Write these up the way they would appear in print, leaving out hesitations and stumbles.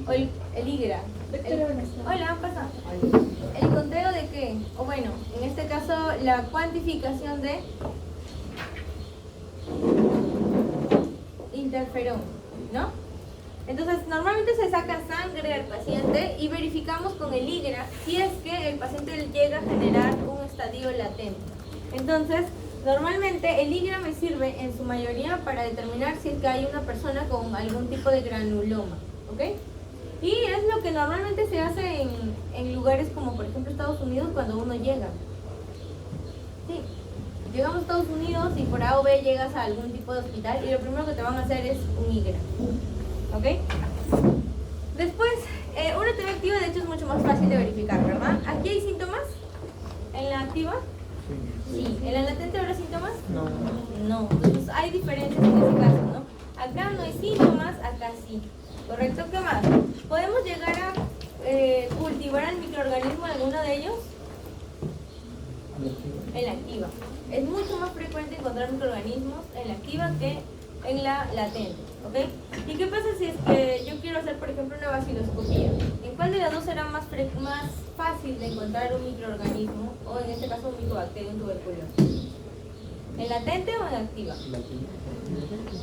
O el IGRA. Hola, pasa. ¿El conteo de qué? O bueno, en este caso, la cuantificación de interferón, ¿no? Entonces, normalmente se saca sangre del paciente y verificamos con el IGRA si es que el paciente llega a generar un estadio latente. Entonces, normalmente el IGRA me sirve en su mayoría para determinar si es que hay una persona con algún tipo de granuloma, ¿ok? Y es lo que normalmente se hace en lugares como por ejemplo Estados Unidos cuando uno llega. Sí, llegamos a Estados Unidos y por A o B llegas a algún tipo de hospital y lo primero que te van a hacer es un IGRA, ¿ok? Después, una TV activa de hecho es mucho más fácil de verificar, ¿verdad? ¿Aquí hay síntomas? ¿En la activa? Sí. ¿En la latente habrá síntomas? No. No, entonces hay diferencias en ese caso, ¿no? Acá no hay síntomas, acá sí. ¿Correcto? ¿Qué más? ¿Podemos llegar a cultivar el microorganismo en alguno de ellos? En la activa. Es mucho más frecuente encontrar microorganismos en la activa que en la latente, ¿ok? ¿Y qué pasa si es que yo quiero hacer, por ejemplo, una baciloscopía? ¿En cuál de las dos será más fácil de encontrar un microorganismo o en este caso un micobacterium tuberculosis? ¿En latente o en activa?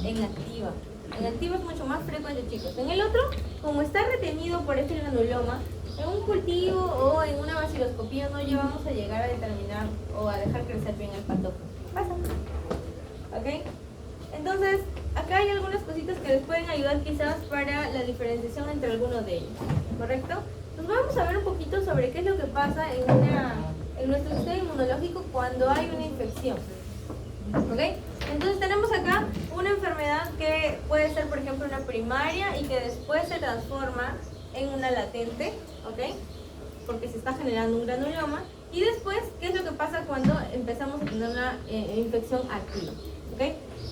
En activa. En activa es mucho más frecuente, chicos. En el otro, como está retenido por este granuloma, en un cultivo o en una baciloscopía no llevamos a llegar a determinar o a dejar crecer bien el patógeno. Pasa. ¿Ok? Entonces, acá hay algunas cositas que les pueden ayudar quizás para la diferenciación entre algunos de ellos. ¿Correcto? Entonces vamos a ver un poquito sobre qué es lo que pasa en nuestro sistema inmunológico cuando hay una infección. ¿Ok? Entonces tenemos acá una enfermedad que puede ser, por ejemplo, una primaria y que después se transforma en una latente, ¿ok? Porque se está generando un granuloma. Y después, ¿qué es lo que pasa cuando empezamos a tener una infección activa? ¿Ok?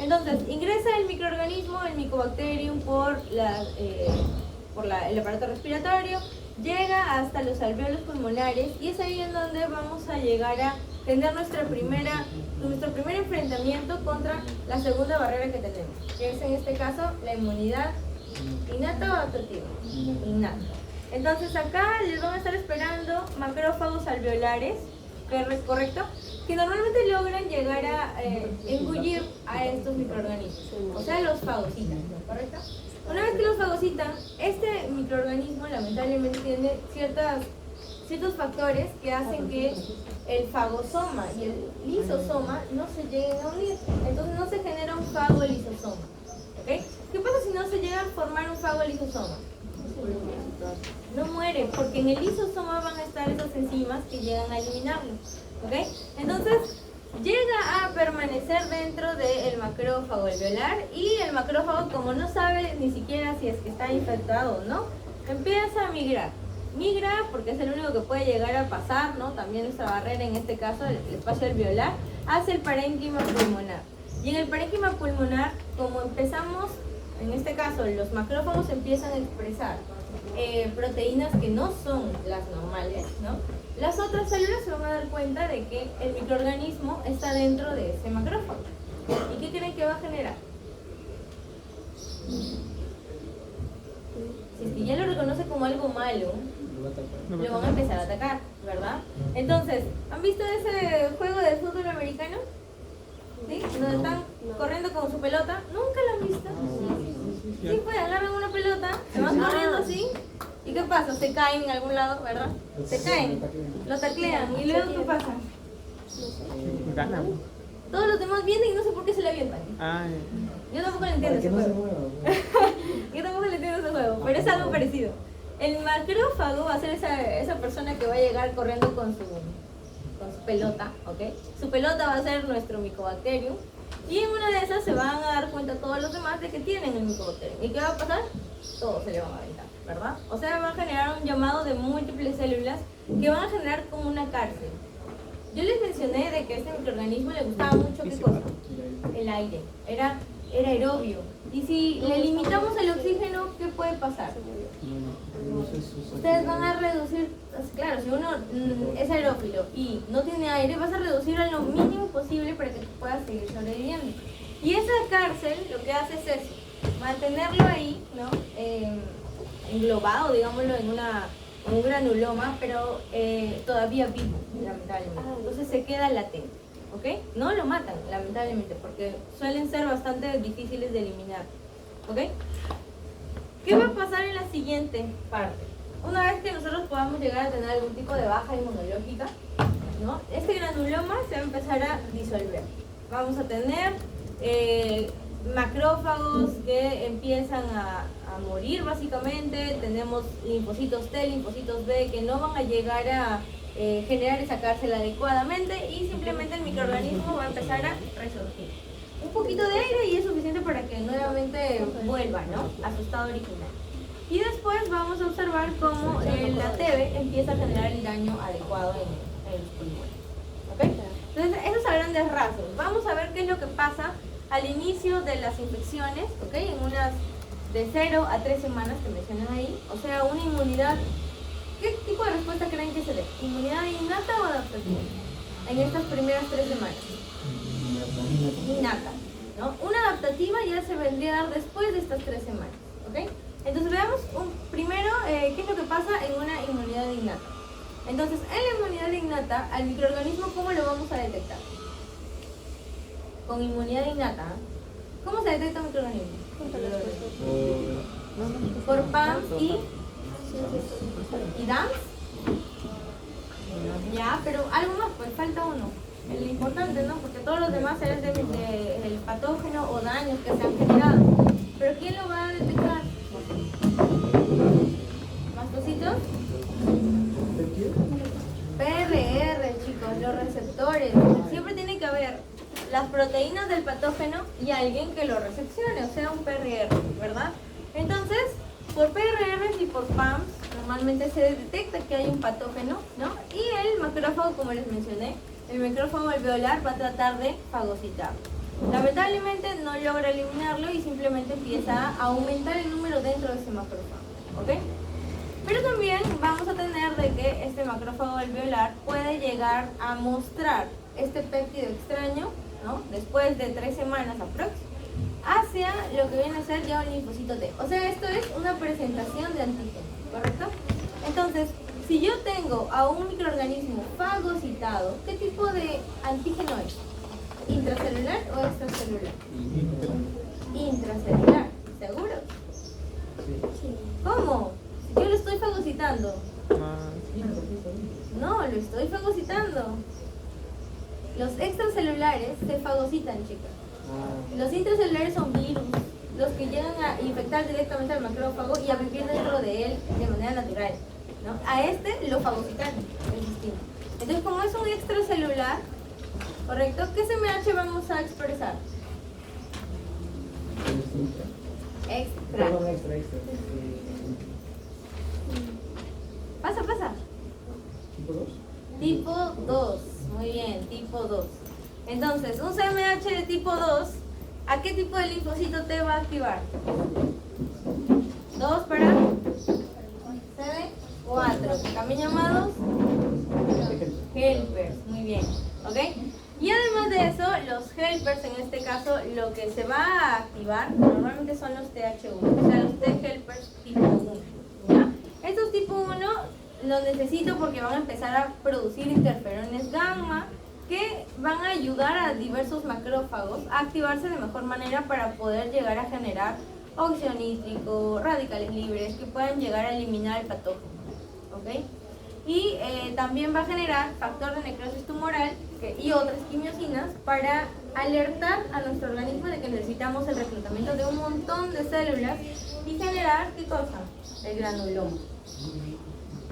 Entonces, ingresa el microorganismo, el Mycobacterium, por el aparato respiratorio, llega hasta los alvéolos pulmonares y es ahí en donde vamos a llegar a tener nuestro primer enfrentamiento contra la segunda barrera que tenemos, que es en este caso la inmunidad innata o adaptativa. Innata. Entonces acá les van a estar esperando macrófagos alveolares, ¿correcto? Que normalmente logran llegar a engullir a estos microorganismos, o sea, los fagocitan, ¿correcto? Una vez que los fagocitan, este microorganismo lamentablemente tiene ciertos factores que hacen que el fagosoma y el lisosoma no se lleguen a unir, entonces no se genera un fagolisosoma, ¿ok? ¿Qué pasa si no se llega a formar un fagolisosoma? No muere, porque en el lisosoma van a estar esas enzimas que llegan a eliminarlo, ¿ok? Entonces llega a permanecer dentro del macrófago alveolar y el macrófago, como no sabe ni siquiera si es que está infectado o no, empieza a migrar. Migra porque es el único que puede llegar a pasar, ¿no? También nuestra barrera, en este caso el espacio alveolar, hacia el parénquima pulmonar. Y en el parénquima pulmonar, como empezamos, en este caso los macrófagos empiezan a expresar proteínas que no son las normales, ¿no? Las otras células se van a dar cuenta de que el microorganismo está dentro de ese macrófago. ¿Y qué creen que va a generar? Si es que ya lo reconoce como algo malo, lo van a empezar a atacar, ¿verdad? Entonces, ¿han visto ese juego de fútbol americano? ¿Sí? Donde están corriendo con su pelota. ¿Nunca lo han visto? Sí, pues agarran una pelota, se van corriendo así. ¿Y qué pasa? Se caen en algún lado, ¿verdad? Se caen, lo taclean. ¿Y luego qué pasa? Ganan. Todos los demás vienen y no sé por qué se le avientan. Yo tampoco le entiendo ese juego. Yo tampoco le entiendo ese juego, pero es algo parecido. El macrófago va a ser esa persona que va a llegar corriendo con su pelota, ¿ok? Su pelota va a ser nuestro Mycobacterium. Y en una de esas se van a dar cuenta todos los demás de que tienen el Mycobacterium. ¿Y qué va a pasar? Todos se le van a aventar, ¿verdad? O sea, va a generar un llamado de múltiples células que van a generar como una cárcel. Yo les mencioné de que a este microorganismo le gustaba mucho, ¿qué cosa? El aire. Era aerobio. Y si le limitamos el oxígeno, ¿qué puede pasar? Ustedes van a reducir, claro, si uno es aerófilo y no tiene aire, vas a reducir a lo mínimo posible para que puedas seguir sobreviviendo. Y esa cárcel lo que hace es eso, mantenerlo ahí, ¿no? En englobado, digámoslo, en un granuloma, pero todavía vivo, lamentablemente. Entonces se queda latente, ¿ok? No lo matan, lamentablemente, porque suelen ser bastante difíciles de eliminar, ¿ok? ¿Qué va a pasar en la siguiente parte? Una vez que nosotros podamos llegar a tener algún tipo de baja inmunológica, ¿no? Este granuloma se va a empezar a disolver. Vamos a tener macrófagos que empiezan a morir básicamente, tenemos linfocitos T, linfocitos B que no van a llegar a generar esa cárcel adecuadamente y simplemente el microorganismo va a empezar a resurgir. Un poquito de aire y es suficiente para que nuevamente vuelva, ¿no?, a su estado original. Y después vamos a observar cómo la TB empieza a generar el daño adecuado en los pulmones. ¿Ok? Entonces, esos a grandes rasgos. Vamos a ver qué es lo que pasa al inicio de las infecciones, ¿ok? En unas de 0 a 3 semanas que mencionan ahí. O sea, una inmunidad. ¿Qué tipo de respuesta creen que se dé? ¿Inmunidad innata o adaptativa? En estas primeras 3 semanas. Innata, ¿no? Una adaptativa ya se vendría a dar después de estas 3 semanas, ¿ok? Entonces veamos primero qué es lo que pasa en una inmunidad innata. Entonces, en la inmunidad innata, al microorganismo, ¿cómo lo vamos a detectar? Con inmunidad innata, ¿eh? ¿Cómo se detecta un microorganismo? Por PAMS y DAMS. Ya, pero algo más, pues falta uno. El importante, ¿no? Porque todos los demás es del patógeno o daños que se han generado. ¿Pero quién lo va a detectar? ¿Mastocitos? PRR, chicos, los receptores. Siempre tiene que haber las proteínas del patógeno y alguien que lo recepcione, o sea, un PRR, ¿verdad? Entonces, por PRR y por PAMS, normalmente se detecta que hay un patógeno, ¿no? Y el macrófago, como les mencioné, el macrófago alveolar va a tratar de fagocitarlo. Lamentablemente no logra eliminarlo y simplemente empieza a aumentar el número dentro de ese macrófago, ¿ok? Pero también vamos a tener de que este macrófago alveolar puede llegar a mostrar este péptido extraño, ¿no?, después de 3 semanas aproximadamente, hacia lo que viene a ser ya un linfocito T. O sea, esto es una presentación de antígeno, ¿correcto? Entonces, si yo tengo a un microorganismo fagocitado, ¿qué tipo de antígeno es? ¿Intracelular o extracelular? Intracelular, ¿seguro? ¿Cómo? Yo lo estoy fagocitando. No, lo estoy fagocitando. Los extracelulares se fagocitan, chicas. Los intracelulares son virus, los que llegan a infectar directamente al macrófago y a vivir dentro de él de manera natural, ¿no? A este lo fagocitan, es distinto. Entonces, como es un extracelular, ¿correcto? ¿Qué SMH vamos a expresar? Extra. Pasa. ¿Tipo 2? Tipo 2. Muy bien, tipo 2. Entonces, un CMH de tipo 2, ¿a qué tipo de linfocito T va a activar? 2 para CD4, también llamados helpers. Muy bien, ¿ok? Y además de eso, los helpers, en este caso, lo que se va a activar normalmente son los TH1, o sea, los T helpers tipo 1, ¿ya? Estos tipo 1 los necesito porque van a empezar a producir interferones gamma que van a ayudar a diversos macrófagos a activarse de mejor manera para poder llegar a generar óxido nítrico, radicales libres que puedan llegar a eliminar el patógeno, ¿ok? Y también va a generar factor de necrosis tumoral y otras quimiosinas para alertar a nuestro organismo de que necesitamos el reclutamiento de un montón de células y generar, ¿qué cosa? El granuloma.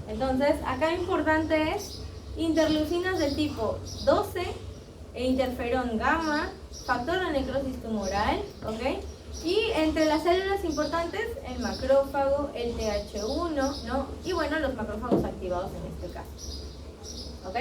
Entonces, acá lo importante es interleucinas del tipo 12, interferón gamma, factor de necrosis tumoral, ¿ok? Y entre las células importantes, el macrófago, el TH1, ¿no? Y bueno, los macrófagos activados en este caso, ¿ok?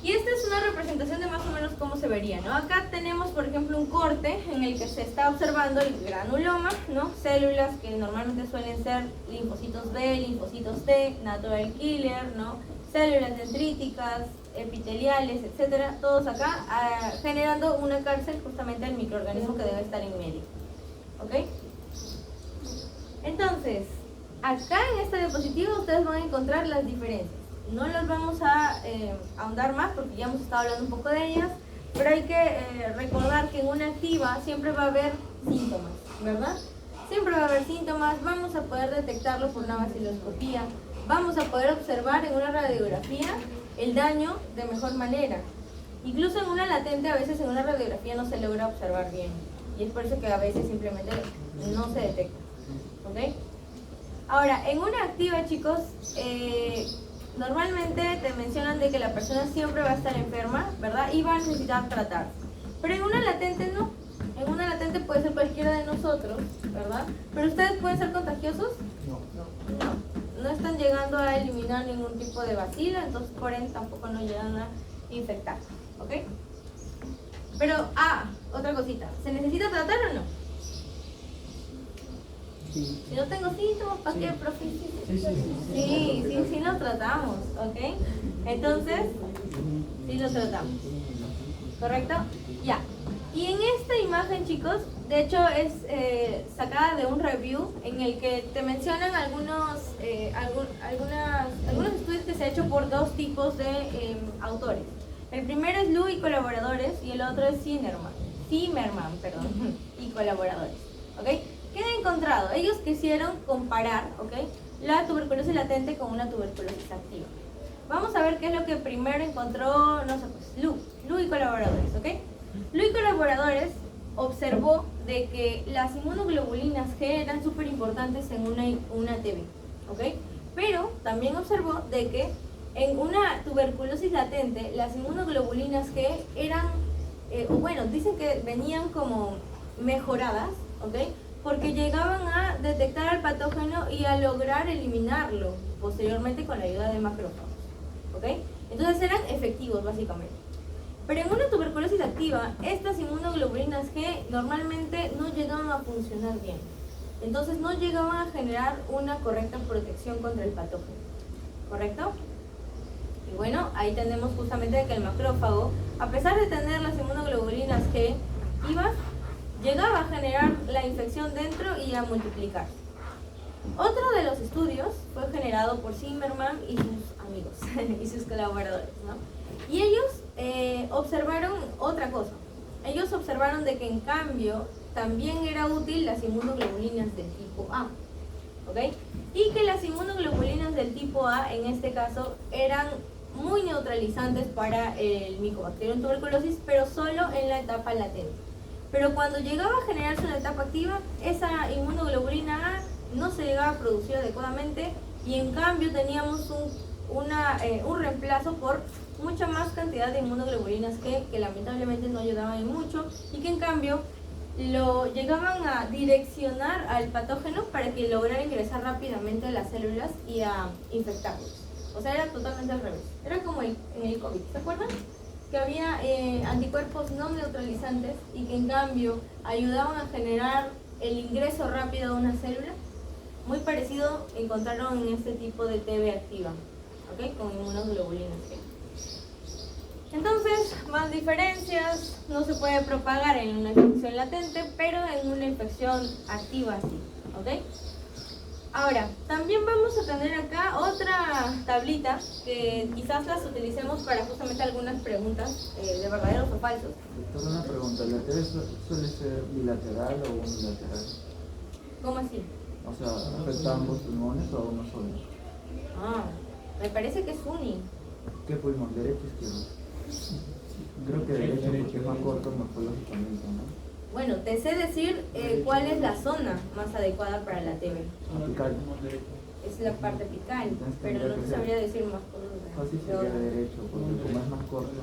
Y esta es una representación de más o menos cómo se vería, ¿no? Acá tenemos, por ejemplo, un corte en el que se está observando el granuloma, ¿no? Células que normalmente suelen ser linfocitos B, linfocitos T, natural killer, ¿no? Células dendríticas, epiteliales, etcétera, todos acá generando una cárcel justamente al microorganismo que debe estar en medio, ¿ok? Entonces, acá en esta diapositiva ustedes van a encontrar las diferencias. No las vamos a ahondar más porque ya hemos estado hablando un poco de ellas, pero hay que recordar que en una activa siempre va a haber síntomas, ¿verdad? Siempre va a haber síntomas, vamos a poder detectarlo por una vaciloscopía, vamos a poder observar en una radiografía el daño de mejor manera. Incluso en una latente, a veces en una radiografía no se logra observar bien. Y es por eso que a veces simplemente no se detecta. ¿Ok? Ahora, en una activa, chicos, normalmente te mencionan de que la persona siempre va a estar enferma, ¿verdad? Y va a necesitar tratar. Pero en una latente no. En una latente puede ser cualquiera de nosotros, ¿verdad? Pero ustedes pueden ser contagiosos. No están llegando a eliminar ningún tipo de bacilo, entonces por ende tampoco nos llegan a infectar, ¿ok? Pero, otra cosita, ¿se necesita tratar o no? Sí. Si no tengo síntomas, ¿para qué, profe? Sí lo tratamos, ¿ok? Entonces, sí lo tratamos, ¿correcto? Ya. Y en esta imagen, chicos, de hecho es sacada de un review en el que te mencionan algunos estudios que se han hecho por dos tipos de autores. El primero es Lu y colaboradores y el otro es Zimmerman, y colaboradores. ¿Ok? ¿Qué han encontrado? Ellos quisieron comparar, ¿ok?, la tuberculosis latente con una tuberculosis activa. Vamos a ver qué es lo que primero encontró, no sé, pues Lu y colaboradores, ¿ok? Lu y colaboradores observó de que las inmunoglobulinas G eran súper importantes en una TB, ¿ok? Pero también observó de que en una tuberculosis latente las inmunoglobulinas G eran, dicen que venían como mejoradas, ¿ok?, porque llegaban a detectar al patógeno y a lograr eliminarlo posteriormente con la ayuda de macrófagos, ¿ok? Entonces eran efectivos básicamente. Pero en una tuberculosis activa, estas inmunoglobulinas G normalmente no llegaban a funcionar bien. Entonces no llegaban a generar una correcta protección contra el patógeno, ¿correcto? Y bueno, ahí tenemos justamente que el macrófago, a pesar de tener las inmunoglobulinas G activas, llegaba a generar la infección dentro y a multiplicar. Otro de los estudios fue generado por Zimmerman y sus amigos y sus colaboradores, ¿no? Y ellos observaron otra cosa. Ellos observaron de que en cambio también era útil las inmunoglobulinas del tipo A, ¿ok? Y que las inmunoglobulinas del tipo A, en este caso, eran muy neutralizantes para el Mycobacterium tuberculosis, pero solo en la etapa latente. Pero cuando llegaba a generarse una etapa activa, esa inmunoglobulina A no se llegaba a producir adecuadamente y en cambio teníamos un reemplazo por mucha más cantidad de inmunoglobulinas que lamentablemente no ayudaban en mucho y que en cambio lo llegaban a direccionar al patógeno para que lograra ingresar rápidamente a las células y a infectarlos. O sea, era totalmente al revés. Era como en el COVID, ¿se acuerdan? Que había anticuerpos no neutralizantes y que en cambio ayudaban a generar el ingreso rápido a una célula. Muy parecido encontraron en este tipo de TB activa, ¿ok?, con inmunoglobulinas G. Entonces, más diferencias, no se puede propagar en una infección latente, pero en una infección activa sí, ¿ok? Ahora, también vamos a tener acá otra tablita que quizás las utilicemos para justamente algunas preguntas de verdaderos o falsos. Doctor, una pregunta, ¿la TB suele ser bilateral o unilateral? ¿Cómo así? O sea, ¿afecta a ambos pulmones o a uno solo? Me parece que es uni. ¿Qué pulmón? ¿Derecho o izquierdo? Creo que derecho porque es más corto morfológicamente, ¿no? Bueno, te sé decir cuál es la zona más adecuada para la TB. Apical. Es la parte apical, pero no te sabría decir más cosas. Fácil sería derecho, porque como es más corto.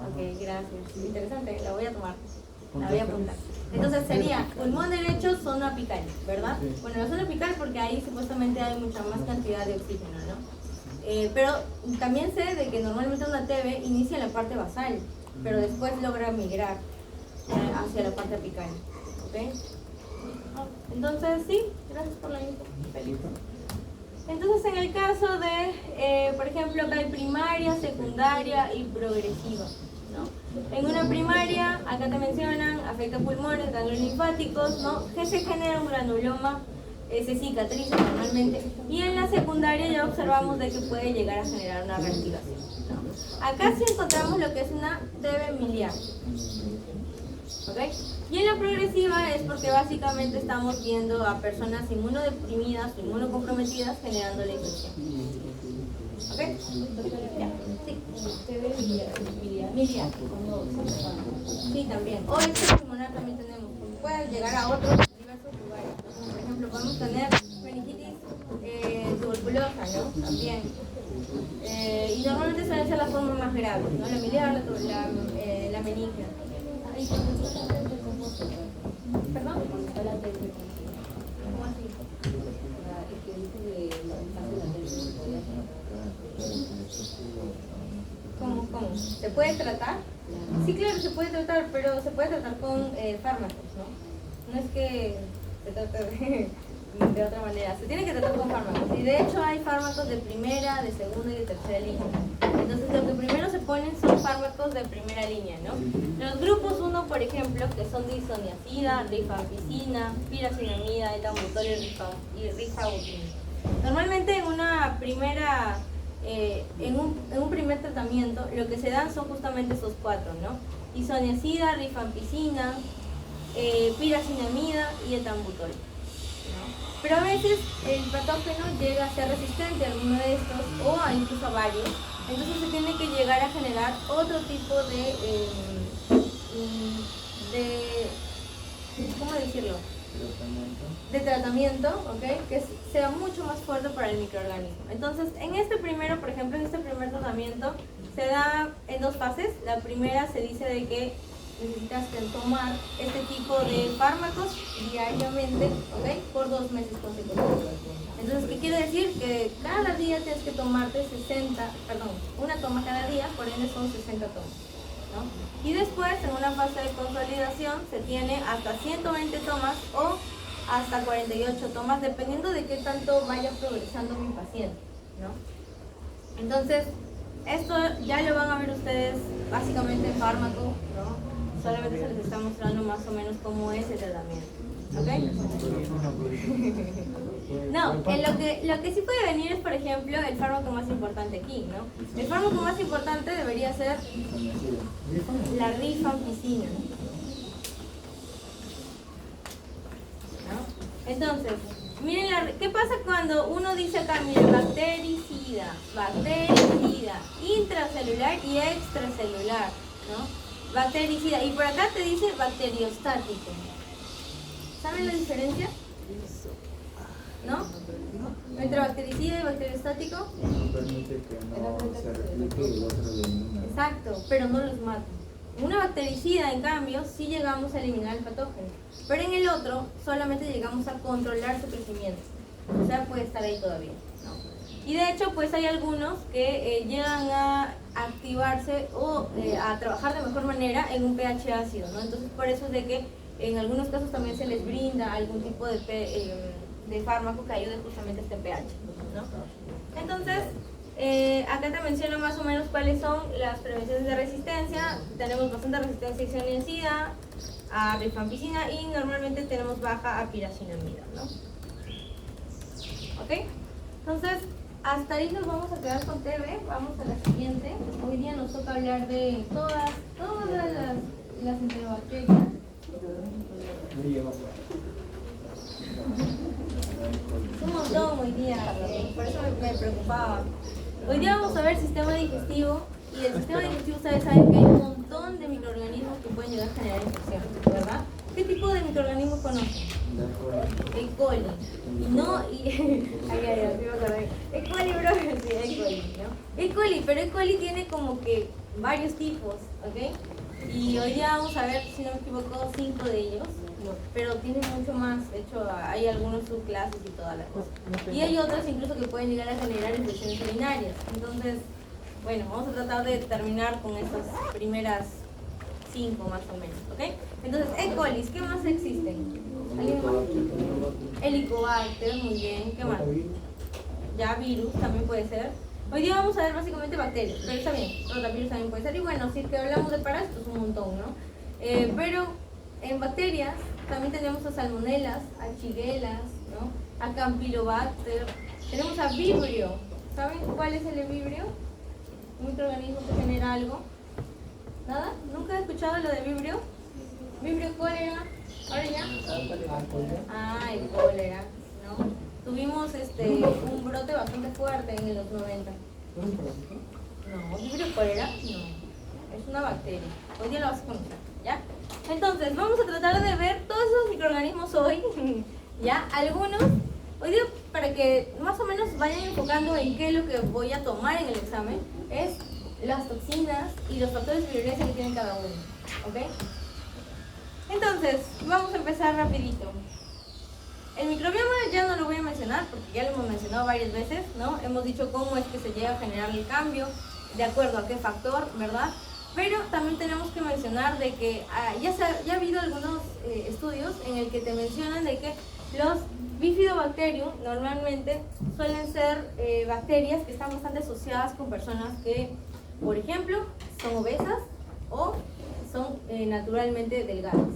Ok, gracias. Interesante, la voy a tomar. La voy a apuntar. Entonces sería pulmón derecho, zona apical, ¿verdad? Sí. Bueno, la zona apical porque ahí supuestamente hay mucha más cantidad de oxígeno, ¿no? Pero también sé de que normalmente una TB inicia en la parte basal, pero después logra migrar hacia la parte apical, ¿ok? Entonces, sí, gracias por la info. Feliz. Entonces, en el caso de, por ejemplo, acá hay primaria, secundaria y progresiva, ¿no? En una primaria, acá te mencionan, afecta pulmones, ganglios linfáticos, ¿no? Que se genera un granuloma, se cicatriza normalmente. Y en la secundaria ya observamos de que puede llegar a generar una reactivación, ¿no? Acá sí encontramos lo que es una TB miliar. ¿Ok? Y en la progresiva es porque básicamente estamos viendo a personas inmunodeprimidas, inmunocomprometidas, generando la infección. ¿Ok? Ya. Sí. Miliar. Sí, también. O pulmonar también tenemos. Puede llegar a otros diversos lugares. Por ejemplo, podemos tener meningitis tuberculosa, ¿no? También. Y normalmente suele ser la forma más grave, ¿no? La miliar, la meningia. ¿Perdón? ¿Cómo así? ¿Cómo? ¿Se puede tratar? Sí, claro, se puede tratar, pero se puede tratar con fármacos, ¿no? No es que se trate de otra manera, se tiene que tratar con fármacos. Y de hecho hay fármacos de primera, de segunda y de tercera línea. Entonces lo que primero se ponen son fármacos de primera línea, ¿no? Los grupos 1, por ejemplo, que son disoniazida, rifampicina, piracinamida, etambutol y rifabutina. Normalmente en una primera, en un primer tratamiento, lo que se dan son justamente esos 4, ¿no? Isoniazida, rifampicina, piracinamida y etambutol, ¿no? Pero a veces el patógeno llega a ser resistente a alguno de estos o incluso a varios. Entonces se tiene que llegar a generar otro tipo ¿cómo decirlo? De tratamiento, ¿ok? Que sea mucho más fuerte para el microorganismo. Entonces, en este primero, por ejemplo, en este primer tratamiento, se da en 2 fases. La primera se dice de que necesitas tomar este tipo de fármacos diariamente, ¿ok? Por 2 meses consecutivos. Entonces, ¿qué quiere decir? Que cada día tienes que tomarte una toma cada día, por ende son 60 tomas, ¿no? Y después, en una fase de consolidación, se tiene hasta 120 tomas o hasta 48 tomas, dependiendo de qué tanto vaya progresando mi paciente, ¿no? Entonces, esto ya lo van a ver ustedes básicamente en fármaco, ¿no? Solamente se les está mostrando más o menos cómo es el tratamiento, ¿ok? No, lo que sí puede venir es, por ejemplo, el fármaco más importante aquí, ¿no? El fármaco más importante debería ser la rifampicina, ¿no? Entonces, miren, ¿qué pasa cuando uno dice acá, miren, bactericida, intracelular y extracelular, ¿no? Bactericida, y por acá te dice bacteriostático. ¿Saben la diferencia? ¿No? Entre bactericida y bacteriostático. No permite que no se replique y el otro elimina. Exacto, pero no los mata. En una bactericida, en cambio, sí llegamos a eliminar el patógeno, pero en el otro solamente llegamos a controlar su crecimiento. O sea, puede estar ahí todavía, ¿no? Y de hecho, pues hay algunos que llegan a activarse o a trabajar de mejor manera en un pH ácido, ¿no? Entonces, por eso es de que en algunos casos también se les brinda algún tipo de fármaco que ayude justamente a este pH, ¿no? Entonces, acá te menciono más o menos cuáles son las prevenciones de resistencia. Tenemos bastante resistencia a isoniazida, a rifampicina y normalmente tenemos baja a piracinamida, ¿no? ¿Ok? Entonces, hasta ahí nos vamos a quedar con TB. Vamos a la siguiente. Hoy día nos toca hablar de todas las enterobacterias. Un montón hoy día, por eso me preocupaba. Hoy día vamos a ver sistema digestivo, y el sistema digestivo ustedes saben que hay un montón de microorganismos que pueden llegar a generar infección, ¿verdad? ¿Qué tipo de microorganismos conocen? E. coli. Y no, sí me acordé. E. coli, bro, sí, E. coli, ¿no? E. coli, pero E. coli tiene como que varios tipos, ¿ok? Y hoy día vamos a ver, si no me equivoco, 5 de ellos, pero tienen mucho más. De hecho, hay algunos subclases y toda la cosa. Y hay otros incluso que pueden llegar a generar infecciones urinarias. Entonces, bueno, vamos a tratar de terminar con estas primeras 5 más o menos, ¿ok? Entonces, E. coli, ¿qué más existen? ¿Alguien más? Helicobacter, muy bien, ¿qué más? Ya virus también puede ser. Hoy día vamos a ver básicamente bacterias, pero está bien, rotavirus también puede ser. Y bueno, si es que hablamos de parásitos, un montón, ¿no? Pero en bacterias también tenemos a salmonelas, a shigella, ¿no? A campylobacter, tenemos a vibrio. ¿Saben cuál es el vibrio? Un microorganismo que genera algo. ¿Nada? ¿Nunca he escuchado lo de vibrio? ¿Vibrio cólera? ¿Ahora ya? Ah, el cólera, ¿no? Tuvimos un brote bastante fuerte en los 90. No, vibrio cólera, no. Es una bacteria. Hoy día lo vas a conocer, ¿ya? Entonces, vamos a tratar de ver todos esos microorganismos hoy, ¿ya? Algunos, hoy día, para que más o menos vayan enfocando en qué es lo que voy a tomar en el examen, es las toxinas y los factores de violencia que tienen cada uno, ¿ok? Entonces, vamos a empezar rapidito. El microbioma ya no lo voy a mencionar porque ya lo hemos mencionado varias veces, ¿no? Hemos dicho cómo es que se llega a generar el cambio, de acuerdo a qué factor, ¿verdad? Pero también tenemos que mencionar de que ya ha habido algunos estudios en el que te mencionan de que los bifidobacterium normalmente suelen ser bacterias que están bastante asociadas con personas que, por ejemplo, son obesas o son naturalmente delgadas.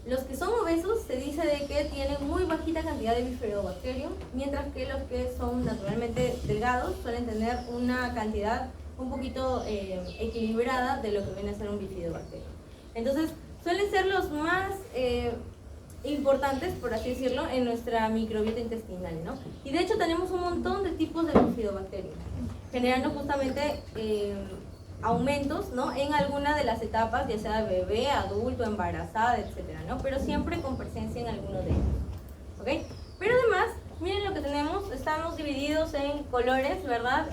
Los que son obesos se dice de que tienen muy bajita cantidad de bifidobacterium, mientras que los que son naturalmente delgados suelen tener una cantidad un poquito equilibrada de lo que viene a ser un bifidobacterium. Entonces, suelen ser los más importantes, por así decirlo, en nuestra microbiota intestinal, ¿no? Y de hecho tenemos un montón de tipos de bifidobacterium, generando justamente aumentos, ¿no? En alguna de las etapas, ya sea bebé, adulto, embarazada, etcétera, ¿no? Pero siempre con presencia en alguno de ellos, ¿ok? Pero además, miren lo que tenemos, estamos divididos en colores, ¿verdad?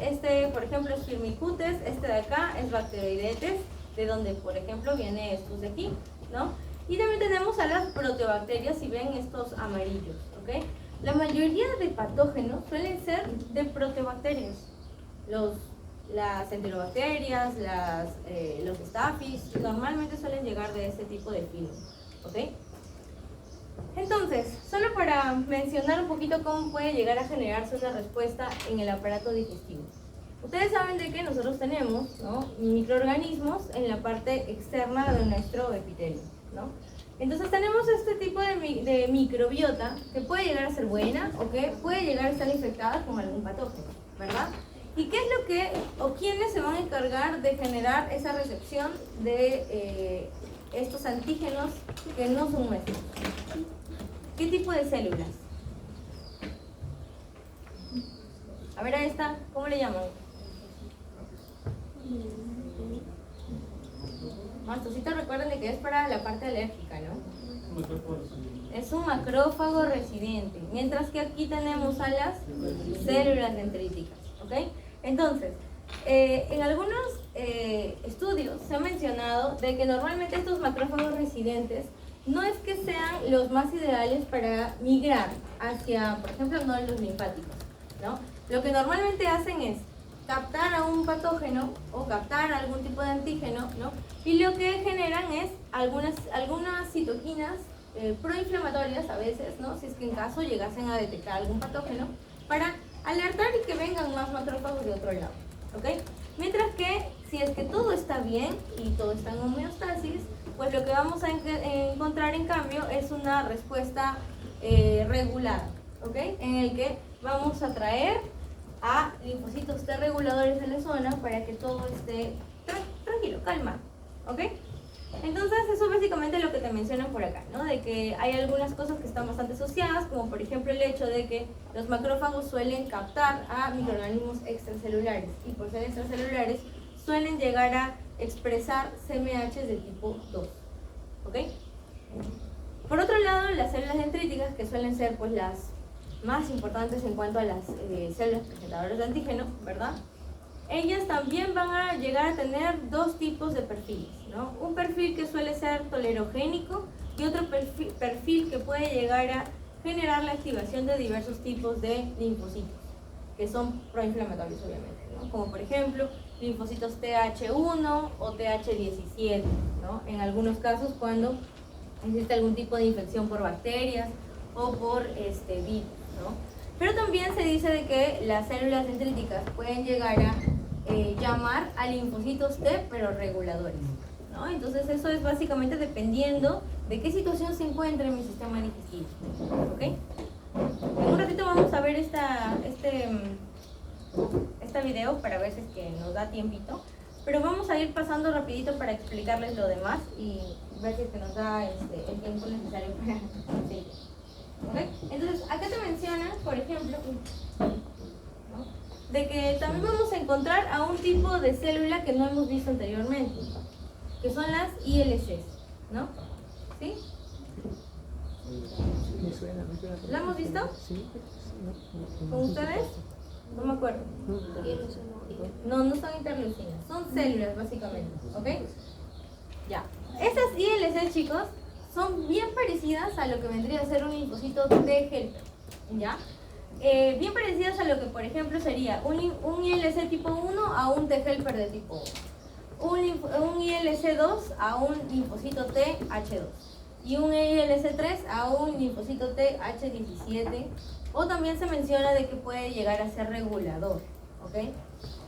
Por ejemplo, es Firmicutes, de acá es Bacteroidetes, de donde, por ejemplo, viene estos de aquí, ¿no? Y también tenemos a las proteobacterias, si ven estos amarillos, ¿ok? La mayoría de patógenos suelen ser de proteobacterias, las enterobacterias, los staphy's, normalmente suelen llegar de este tipo de filo, ¿ok? Entonces, solo para mencionar un poquito cómo puede llegar a generarse una respuesta en el aparato digestivo. Ustedes saben de que nosotros tenemos, ¿no?, microorganismos en la parte externa de nuestro epitelio, ¿no? Entonces tenemos este tipo de microbiota que puede llegar a ser buena o que puede llegar a estar infectada con algún patógeno, ¿verdad? ¿Y qué es lo que, o quiénes se van a encargar de generar esa recepción de estos antígenos que no son nuestros? ¿Qué tipo de células? A ver a esta, ¿cómo le llaman? Mastocitos, recuerden de que es para la parte alérgica, ¿no? Es un macrófago residente, mientras que aquí tenemos a las células dendríticas, ¿ok? Entonces, en algunos estudios se ha mencionado de que normalmente estos macrófagos residentes no es que sean los más ideales para migrar hacia, por ejemplo, nódulos linfáticos, ¿no? Lo que normalmente hacen es captar a un patógeno o captar algún tipo de antígeno, ¿no? Y lo que generan es algunas citoquinas proinflamatorias a veces, ¿no? Si es que en caso llegasen a detectar algún patógeno, para alertar y que vengan más macrófagos de otro lado, ¿ok? Mientras que si es que todo está bien y todo está en homeostasis, pues lo que vamos a encontrar en cambio es una respuesta regulada, ¿ok? En el que vamos a traer a linfocitos T reguladores de la zona para que todo esté tranquilo, calma, ¿ok? Entonces eso es básicamente lo que te mencionan por acá, ¿no? De que hay algunas cosas que están bastante asociadas, como por ejemplo el hecho de que los macrófagos suelen captar a microorganismos extracelulares y por ser extracelulares suelen llegar a expresar CMH de tipo 2, ¿ok? Por otro lado, las células dendríticas, que suelen ser pues las más importantes en cuanto a las células presentadoras de antígeno, ¿verdad? Ellas también van a llegar a tener dos tipos de perfiles, ¿no? Un perfil que suele ser tolerogénico y otro perfil que puede llegar a generar la activación de diversos tipos de linfocitos, que son proinflamatorios obviamente, ¿no? Como por ejemplo, linfocitos TH1 o TH17, ¿no? En algunos casos cuando existe algún tipo de infección por bacterias o por virus, ¿no? Pero también se dice de que las células dendríticas pueden llegar a llamar a linfocitos T, pero reguladores, ¿no? Entonces eso es básicamente dependiendo de qué situación se encuentra en mi sistema digestivo, ¿ok? En un ratito vamos a ver este video para ver si es que nos da tiempito, pero vamos a ir pasando rapidito para explicarles lo demás y ver si es que nos da el tiempo necesario para seguir. ¿Okay? Entonces, acá te mencionan, por ejemplo, ¿no?, de que también vamos a encontrar a un tipo de célula que no hemos visto anteriormente, que son las ILCs, ¿no? ¿Sí? ¿La hemos visto? ¿Con ustedes? No me acuerdo. No son interleucinas, son células básicamente, ¿ok? Ya. Estas ILC, chicos, son bien parecidas a lo que vendría a ser un linfocito T helper, ¿ya? Bien parecidas a lo que, por ejemplo, sería un ILC tipo 1 a un T helper de tipo 1, un ILC 2 a un linfocito T H2 y un ILC 3 a un linfocito T H17, o también se menciona de que puede llegar a ser regulador, ¿ok?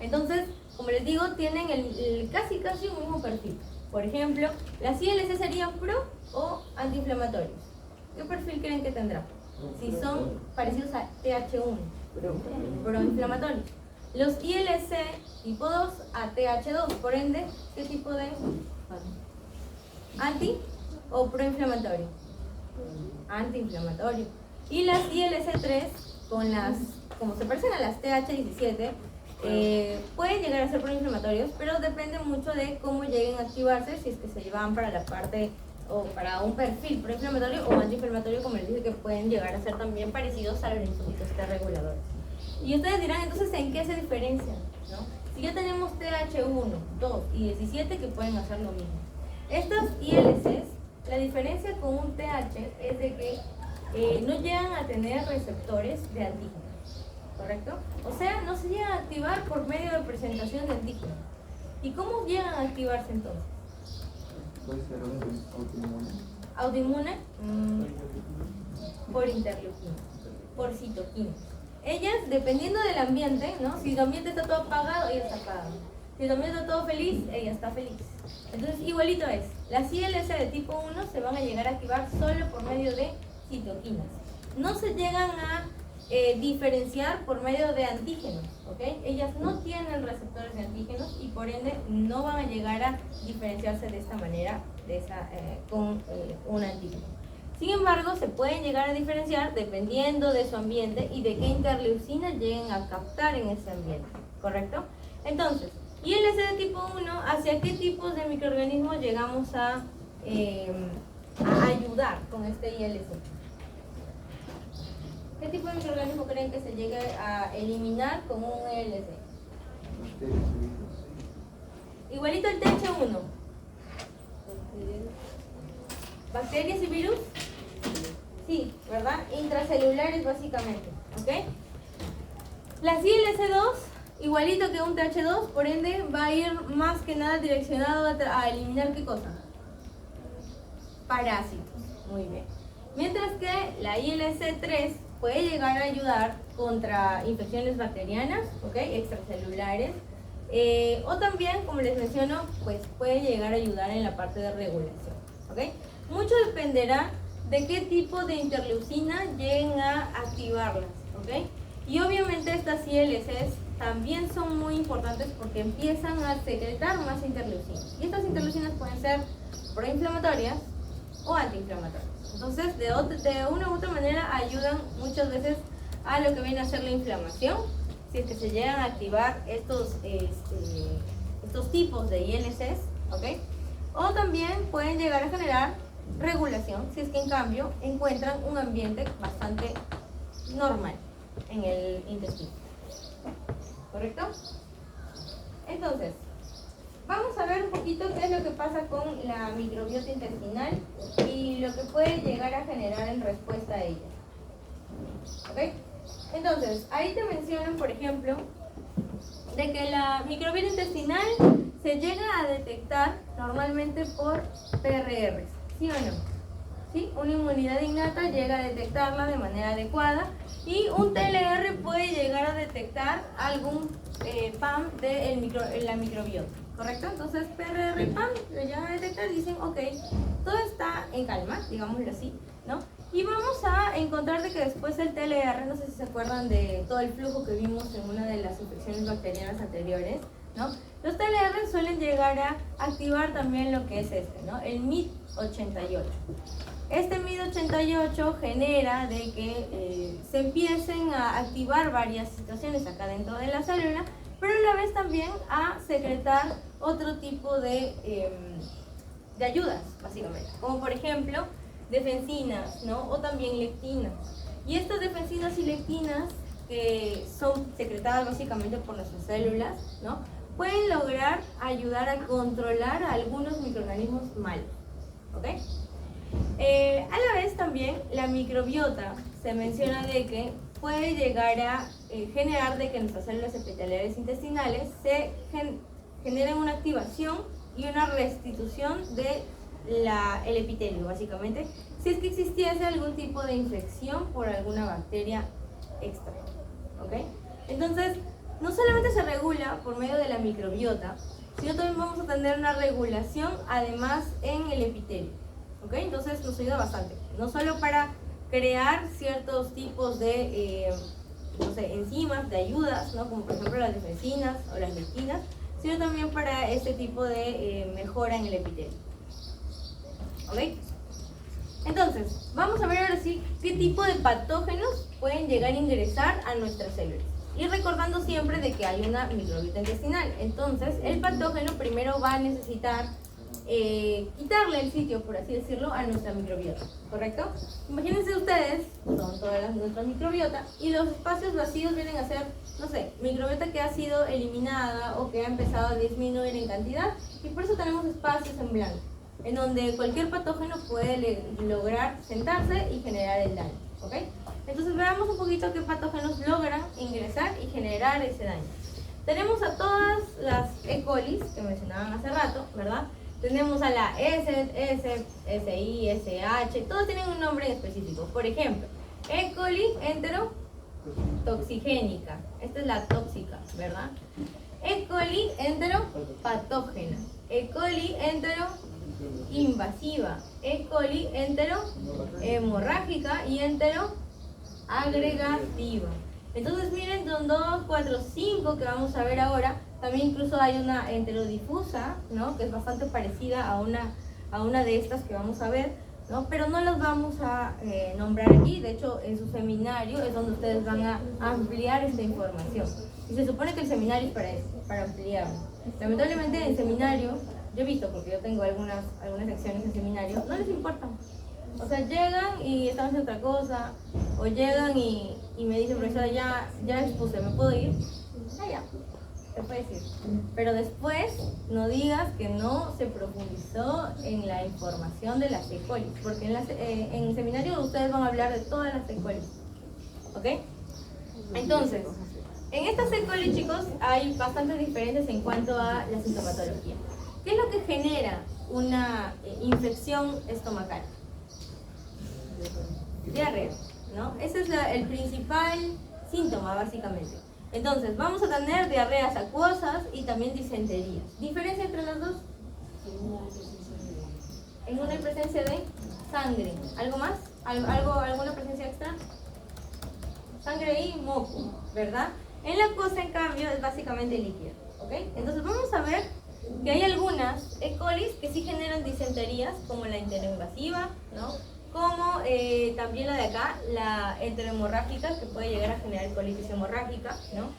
Entonces, como les digo, tienen el casi un mismo perfil. Por ejemplo, las ILC serían pro o antiinflamatorios. ¿Qué perfil creen que tendrá? Si son parecidos a TH1, proinflamatorios. Los ILC tipo 2 a TH2, por ende, ¿qué tipo de anti o proinflamatorio? Antiinflamatorio. Y las ILC3, como se parecen a las TH17, pueden llegar a ser proinflamatorios, pero depende mucho de cómo lleguen a activarse, si es que se llevan para la parte o para un perfil proinflamatorio o antiinflamatorio, como les dije, que pueden llegar a ser también parecidos a los linfocitos T reguladores. Y ustedes dirán, entonces, ¿en qué se diferencian?, ¿no? Si ya tenemos TH1, 2 y 17 que pueden hacer lo mismo. Estas ILCs, la diferencia con un TH es de que no llegan a tener receptores de antígenos, ¿correcto? O sea, no se llegan a activar por medio de presentación de antígenos. ¿Y cómo llegan a activarse entonces? Puede ser autoinmune. Autoinmune, por interleuquina, por citoquina. Ellas, dependiendo del ambiente, ¿no? Si el ambiente está todo apagado, ella está apagada. Si el ambiente está todo feliz, ella está feliz. Entonces, igualito es. Las ILC de tipo 1 se van a llegar a activar solo por medio de citoquinas. No se llegan a diferenciar por medio de antígenos, ¿ok? Ellas no tienen receptores de antígenos y por ende no van a llegar a diferenciarse de esta manera con un antígeno. Sin embargo, se pueden llegar a diferenciar dependiendo de su ambiente y de qué interleucina lleguen a captar en ese ambiente, ¿correcto? Entonces, ILC de tipo 1, ¿hacia qué tipos de microorganismos llegamos a ayudar con este ILC? ¿Qué tipo de microorganismo creen que se llegue a eliminar con un ILC? Igualito el TH1. ¿Bacterias y virus? Sí, ¿verdad? Intracelulares básicamente, ¿ok? Las ILC2, igualito que un TH2, por ende va a ir más que nada direccionado a eliminar ¿qué cosa? Parásitos, muy bien. Mientras que la ILC3 puede llegar a ayudar contra infecciones bacterianas, ¿ok? Extracelulares, o también, como les menciono, pues puede llegar a ayudar en la parte de regulación, ¿ok? Mucho dependerá de qué tipo de interleucina lleguen a activarlas, ¿ok? Y obviamente estas ILCs también son muy importantes porque empiezan a secretar más interleucinas. Y estas interleucinas pueden ser proinflamatorias o antiinflamatorias. Entonces, de una u otra manera ayudan muchas veces a lo que viene a ser la inflamación, si es que se llegan a activar estos tipos de ILCs, ¿ok? O también pueden llegar a generar regulación, si es que en cambio encuentran un ambiente bastante normal en el intestino, ¿correcto? Entonces, vamos a ver un poquito qué es lo que pasa con la microbiota intestinal y lo que puede llegar a generar en respuesta a ella, ¿ok? Entonces, ahí te mencionan, por ejemplo, de que la microbiota intestinal se llega a detectar normalmente por PRRs, ¿sí o no? ¿sí? Una inmunidad innata llega a detectarla de manera adecuada y un TLR puede llegar a detectar algún PAM de la microbiota, ¿correcto? Entonces PRR y PAM lo llegan a detectar y dicen, ok, todo está en calma, digámoslo así, ¿no? Y vamos a encontrar de que después el TLR, no sé si se acuerdan de todo el flujo que vimos en una de las infecciones bacterianas anteriores, ¿no? Los TLR suelen llegar a activar también lo que es ¿no? El MID88. Este MID88 genera de que se empiecen a activar varias situaciones acá dentro de la célula, pero a la vez también a secretar otro tipo de ayudas, básicamente, como por ejemplo defensinas, ¿no? O también lectinas. Y estas defensinas y lectinas, que son secretadas básicamente por nuestras células, ¿no? Pueden lograr ayudar a controlar a algunos microorganismos malos, ¿ok? A la vez también la microbiota se menciona de que puede llegar a generar de que nuestras células epiteliales intestinales se generen una activación y una restitución de el epitelio, básicamente, si es que existiese algún tipo de infección por alguna bacteria extra, ¿ok? Entonces, no solamente se regula por medio de la microbiota, sino también vamos a tener una regulación además en el epitelio, ¿ok? Entonces nos ayuda bastante, no solo para crear ciertos tipos de no sé, enzimas, de ayudas, ¿no? Como por ejemplo las defensinas o las lectinas, sino también para este tipo de mejora en el epitelio, ¿ok? Entonces, vamos a ver ahora sí qué tipo de patógenos pueden llegar a ingresar a nuestras células. Y recordando siempre de que hay una microbiota intestinal. Entonces, el patógeno primero va a necesitar quitarle el sitio, por así decirlo, a nuestra microbiota, ¿correcto? Imagínense ustedes, son todas nuestra microbiota, y los espacios vacíos vienen a ser, no sé, microbiota que ha sido eliminada o que ha empezado a disminuir en cantidad, y por eso tenemos espacios en blanco, en donde cualquier patógeno puede lograr sentarse y generar el daño, ¿ok? Entonces veamos un poquito qué patógenos logran ingresar y generar ese daño. Tenemos a todas las E. coli que mencionaban hace rato, ¿verdad? Tenemos a la S, SI, SH, todos tienen un nombre específico. Por ejemplo, E. coli enterotoxigénica, esta es la tóxica, ¿verdad? E. coli enteropatógena, E. coli enteroinvasiva, E. coli enterohemorrágica y enteroagregativa. Entonces miren, son 2, 4, 5 que vamos a ver ahora. También incluso hay una enterodifusa, ¿no? Que es bastante parecida a una de estas que vamos a ver, ¿no? Pero no las vamos a nombrar aquí. De hecho, en su seminario es donde ustedes van a ampliar esta información. Y se supone que el seminario es para eso, para ampliarlo. Lamentablemente en seminario, yo he visto, porque yo tengo algunas secciones en seminario, no les importa. O sea, llegan y están haciendo otra cosa, o llegan y me dicen, profesora, ya expuse, ¿me puedo ir? Ya, te puedes ir. Pero después no digas que no se profundizó en la información de las E. coli, porque en el seminario ustedes van a hablar de todas las E. coli, ¿ok? Entonces, en estas E. coli, chicos, hay bastantes diferencias en cuanto a la sintomatología. ¿Qué es lo que genera una infección estomacal? Diarrea, ¿no? Ese es el principal síntoma, básicamente. Entonces, vamos a tener diarreas acuosas y también disenterías. ¿Diferencia entre las dos? En una hay presencia de sangre. ¿Algo más? ¿Alguna presencia extra? Sangre y moco, ¿verdad? En la acuosa, en cambio, es básicamente líquida, ¿ok? Entonces, vamos a ver que hay algunas E. coli que sí generan disenterías, como la enteroinvasiva, ¿no? Como también la de acá, la enterohemorrágica, que puede llegar a generar colitis hemorrágica, ¿no?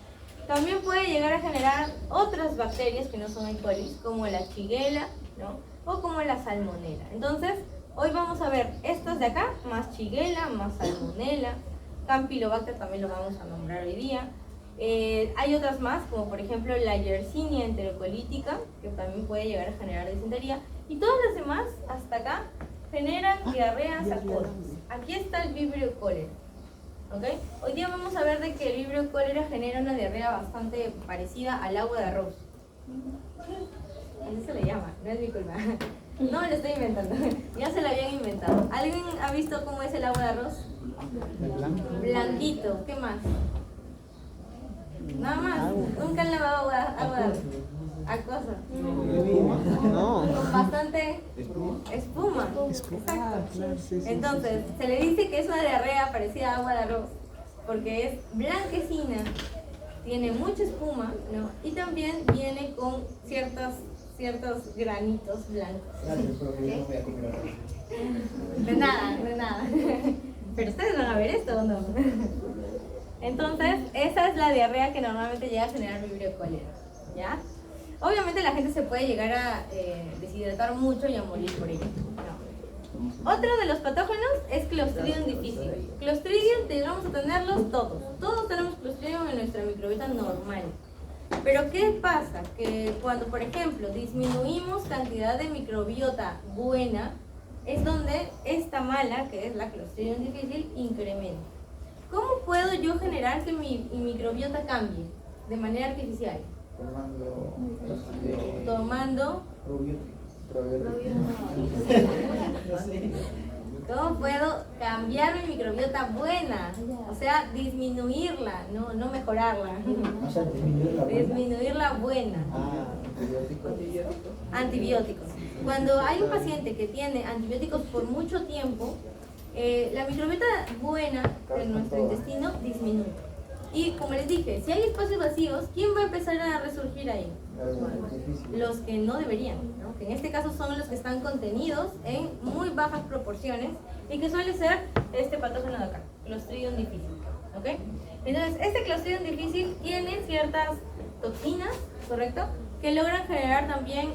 También puede llegar a generar otras bacterias que no son E. coli, como la Shigella, ¿no? O como la Salmonella. Entonces, hoy vamos a ver estas de acá, más Shigella, más Salmonella, Campylobacter también lo vamos a nombrar hoy día. Hay otras más, como por ejemplo la Yersinia enterocolítica, que también puede llegar a generar disentería. Y todas las demás, hasta acá, generan diarreas acuosas. Aquí está el Vibrio cholera, ¿ok? Hoy día vamos a ver de que el Vibrio cholera genera una diarrea bastante parecida al agua de arroz. Así se le llama, no es mi culpa. No me lo estoy inventando, ya se lo habían inventado. ¿Alguien ha visto cómo es el agua de arroz? Blanquito, ¿qué más? Nada más, nunca han lavado agua de arroz. Acuosa. No. Con bastante espuma. Exacto. Entonces, se le dice que es una diarrea parecida a agua de arroz, porque es blanquecina, tiene mucha espuma, ¿no? Y también viene con ciertos granitos blancos. De nada. Pero ustedes van a ver esto, ¿o no? Entonces, esa es la diarrea que normalmente llega a generar vibrio cólera, ¿ya? Obviamente la gente se puede llegar a deshidratar mucho y a morir por ello. No. Otro de los patógenos es Clostridium difficile. Clostridium llegamos a tenerlos todos. Todos tenemos Clostridium en nuestra microbiota normal. Pero ¿qué pasa? Que cuando, por ejemplo, disminuimos cantidad de microbiota buena, es donde esta mala, que es la Clostridium difficile, incrementa. ¿Cómo puedo yo generar que mi microbiota cambie de manera artificial? Tomando ¿Cómo puedo cambiar mi microbiota buena? O sea, disminuirla, no mejorarla. Disminuirla buena. Antibióticos. Cuando hay un paciente que tiene antibióticos por mucho tiempo, la microbiota buena de nuestro intestino disminuye. Y como les dije, si hay espacios vacíos, ¿quién va a empezar a resurgir ahí? Los que no deberían, ¿no? Que en este caso son los que están contenidos en muy bajas proporciones y que suele ser este patógeno de acá, Clostridium difficile, ¿ok? Entonces, este Clostridium difficile tiene ciertas toxinas, ¿correcto? Que logran generar también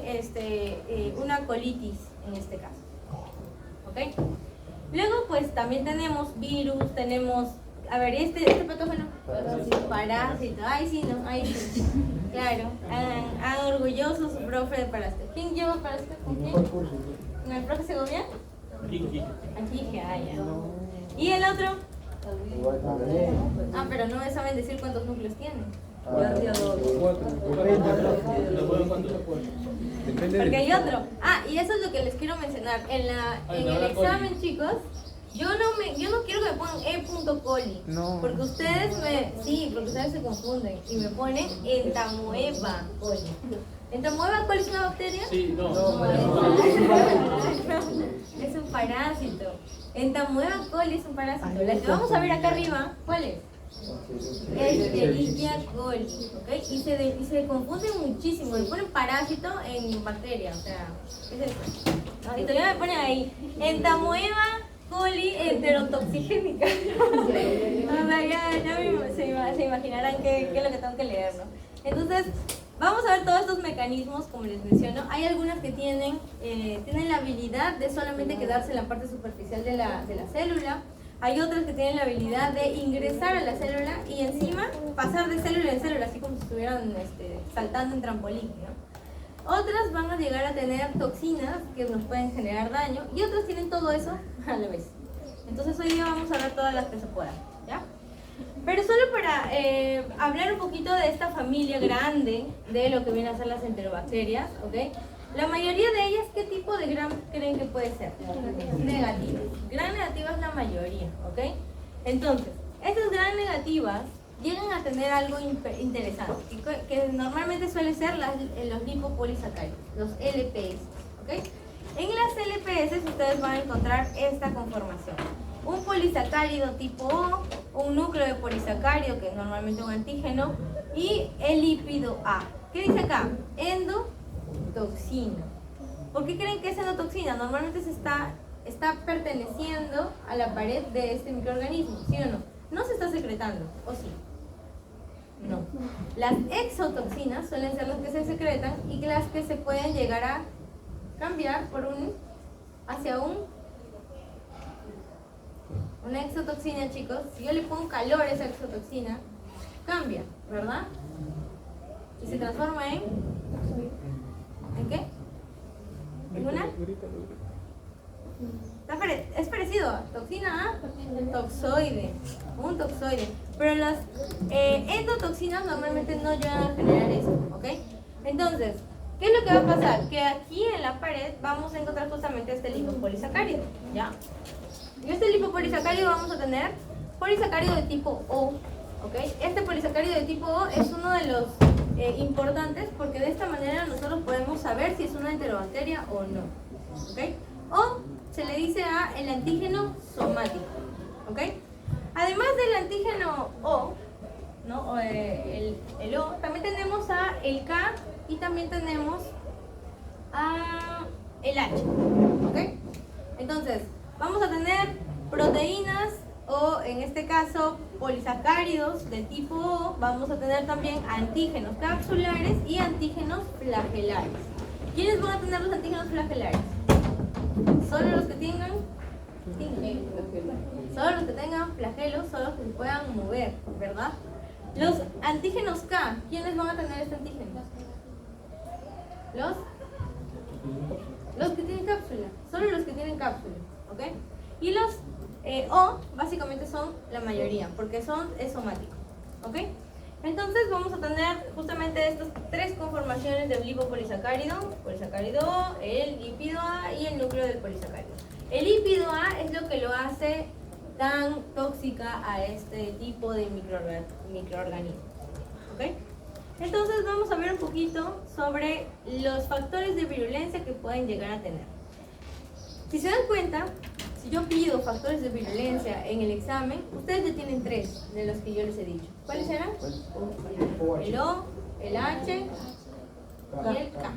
una colitis en este caso, ¿ok? Luego, pues también tenemos virus, tenemos... A ver, este patógeno, parásito, ay sí, no, ahí sí, claro, hagan orgulloso su profe de parásito. ¿Quién lleva parásito? ¿Con quién? ¿Con el profe Segovia? Aquí, ya. ¿Y el otro? Ah, pero no me saben decir cuántos núcleos tiene. Porque hay otro. Ah, y eso es lo que les quiero mencionar. En el examen, chicos, yo no quiero que me pongan E.coli, porque ustedes se confunden y me ponen Entamoeba coli. ¿Entamoeba coli es una bacteria? Sí, no. Es un parásito. Entamoeba coli es un parásito. La que vamos a ver acá arriba, ¿cuál es? Escherichia coli, ¿ok? Y se confunden muchísimo, le ponen parásito en bacteria, o sea, ¿qué es eso? No, y todavía me ponen ahí, Entamoeba coli enterotoxigénica. O sea, ya se imaginarán qué es lo que tengo que leer, ¿no? Entonces, vamos a ver todos estos mecanismos, como les menciono. Hay algunas que tienen la habilidad de solamente quedarse en la parte superficial de la célula. Hay otras que tienen la habilidad de ingresar a la célula y encima pasar de célula en célula, así como si estuvieran saltando en trampolín, ¿no? Otras van a llegar a tener toxinas que nos pueden generar daño y otras tienen todo eso a la vez. Entonces hoy día vamos a ver todas las que se puedan, ¿ya? Pero solo para hablar un poquito de esta familia grande de lo que vienen a ser las enterobacterias, ¿ok? La mayoría de ellas, ¿qué tipo de gram creen que puede ser? Negativas. Gram negativa es la mayoría, ¿ok? Entonces, estas gram negativas llegan a tener algo interesante, que normalmente suele ser los lipopolisacáridos, los LPS, ¿ok? En las LPS ustedes van a encontrar esta conformación. Un polisacárido tipo O, un núcleo de polisacárido, que es normalmente un antígeno, y el lípido A. ¿Qué dice acá? Endotoxina. ¿Por qué creen que es endotoxina? Normalmente se está perteneciendo a la pared de este microorganismo, ¿sí o no? No se está secretando, ¿o sí? No. Las exotoxinas suelen ser las que se secretan y las que se pueden llegar a cambiar hacia una exotoxina, chicos. Si yo le pongo calor a esa exotoxina, cambia, ¿verdad? Y se transforma ¿en qué? ¿En una? Es parecido a toxina A, toxoide, un toxoide. Pero las endotoxinas normalmente no llegan a generar eso, ¿ok? Entonces, ¿Qué es lo que va a pasar? Que aquí en la pared vamos a encontrar justamente este lipopolisacárido, ¿ya? En este lipopolisacárido vamos a tener polisacárido de tipo O, ¿ok? Este polisacárido de tipo O es uno de los importantes porque de esta manera nosotros podemos saber si es una enterobacteria o no, ¿ok? O se le dice a el antígeno somático, ¿ok? Además del antígeno O, ¿no? O, el O, también tenemos a el K y también tenemos a el H, ¿ok? Entonces, vamos a tener proteínas o en este caso polisacáridos de tipo O, vamos a tener también antígenos capsulares y antígenos flagelares. ¿Quiénes van a tener los antígenos flagelares? Solo los que tengan solo los que tengan flagelos, solo los que se puedan mover, ¿verdad? Los antígenos K, ¿quiénes van a tener este antígeno? Los que tienen cápsula, solo los que tienen cápsula, ¿ok? Y los O básicamente son la mayoría, porque es somático, ¿ok? Entonces vamos a tener justamente estas tres conformaciones del lipopolisacárido, polisacárido O, el lípido A y el núcleo del polisacárido. El lípido A es lo que lo hace tan tóxica a este tipo de microorganismos, ¿ok? Entonces vamos a ver un poquito sobre los factores de virulencia que pueden llegar a tener. Si se dan cuenta, si yo pido factores de virulencia en el examen, ustedes ya tienen tres de los que yo les he dicho. ¿Cuáles eran? El O, el H y el K,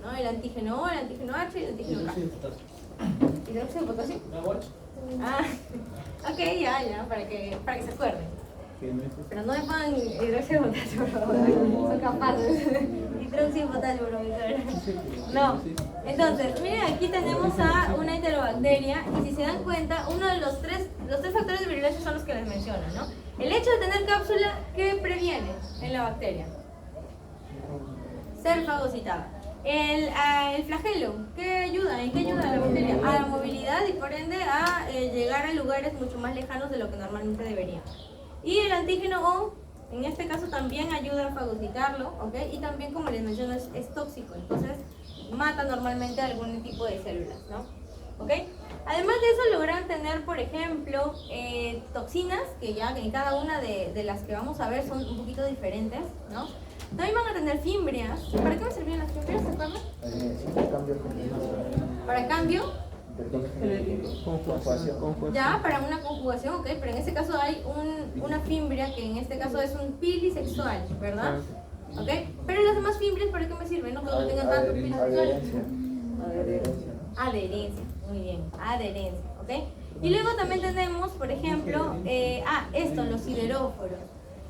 ¿no? El antígeno O, el antígeno H y el antígeno K. ¿Hidróxido de potasio? Ah, ok, ya, para que se acuerden. Pero no me pongan hidróxido de potasio, por favor. Son capaces. Hidróxido de potasio, por favor. No. Entonces, miren, aquí tenemos a una enterobacteria y si se dan cuenta, uno de los tres factores de virulencia son los que les menciono, ¿no? El hecho de tener cápsula, ¿qué previene en la bacteria? Ser fagocitada. El flagelo, ¿qué ayuda? ¿En qué ayuda a la bacteria? A la movilidad y por ende a llegar a lugares mucho más lejanos de lo que normalmente debería. Y el antígeno O, en este caso también ayuda a fagocitarlo, ¿ok? Y también, como les menciono, es tóxico, entonces mata normalmente algún tipo de células, ¿no? ¿Ok? Además de eso logran tener, por ejemplo, toxinas, que ya en cada una de las que vamos a ver son un poquito diferentes, ¿no? También van a tener fimbrias. ¿Para qué me servían las fimbrias? ¿Se acuerdan? Para cambio. Conjugación. Ya, para una conjugación, ok, pero en este caso hay una fimbria que en este caso es un pilisexual, ¿verdad? ¿Ok? Pero las demás fimbrias, ¿para qué me sirven? No creo que tengan tantos pilisexuales. Adherencia, muy bien, adherencia, ¿ok? Y luego también tenemos, por ejemplo, los sideróforos.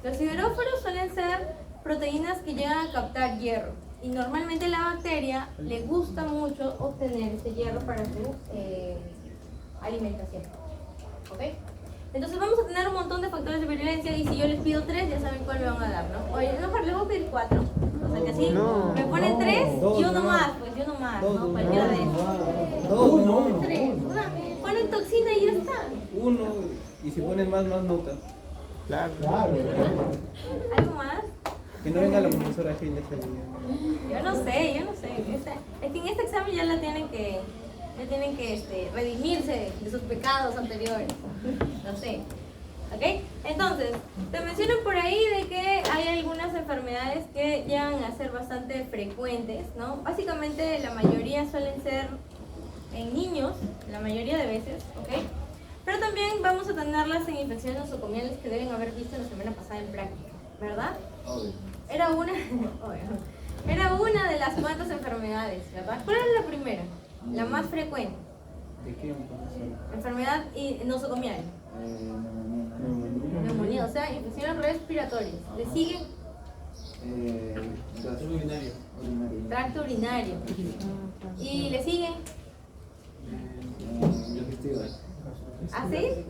Los sideróforos suelen ser proteínas que llegan a captar hierro. Y normalmente a la bacteria le gusta mucho obtener este hierro para su alimentación. ¿Ok? Entonces vamos a tener un montón de factores de virulencia y si yo les pido 3 ya saben cuál me van a dar, ¿no? Oye, no, les voy a pedir 4. O sea que así me ponen 3 y uno más, pues y uno más, ¿no? Cualquiera de esos. 3. Ponen toxina y ya está. Uno, y si ponen más nota. Claro. ¿Algo más? Que no venga la profesora Gilda. Yo no sé. Es que en este examen ya tienen que redimirse de sus pecados anteriores. No sé. ¿Ok? Entonces, te menciono por ahí de que hay algunas enfermedades que llegan a ser bastante frecuentes, ¿no? Básicamente la mayoría suelen ser en niños, la mayoría de veces, ¿ok? Pero también vamos a tenerlas en infecciones nosocomiales que deben haber visto la semana pasada en práctica, ¿verdad? Era una de las cuantas enfermedades, ¿verdad? ¿Cuál es la primera? La más frecuente. ¿De qué, profesor? Enfermedad nosocomial. Neumonía, o sea, infecciones respiratorias. ¿Le sigue? Urinario. Tracto urinario. ¿Y le siguen? ¿Ah, sí?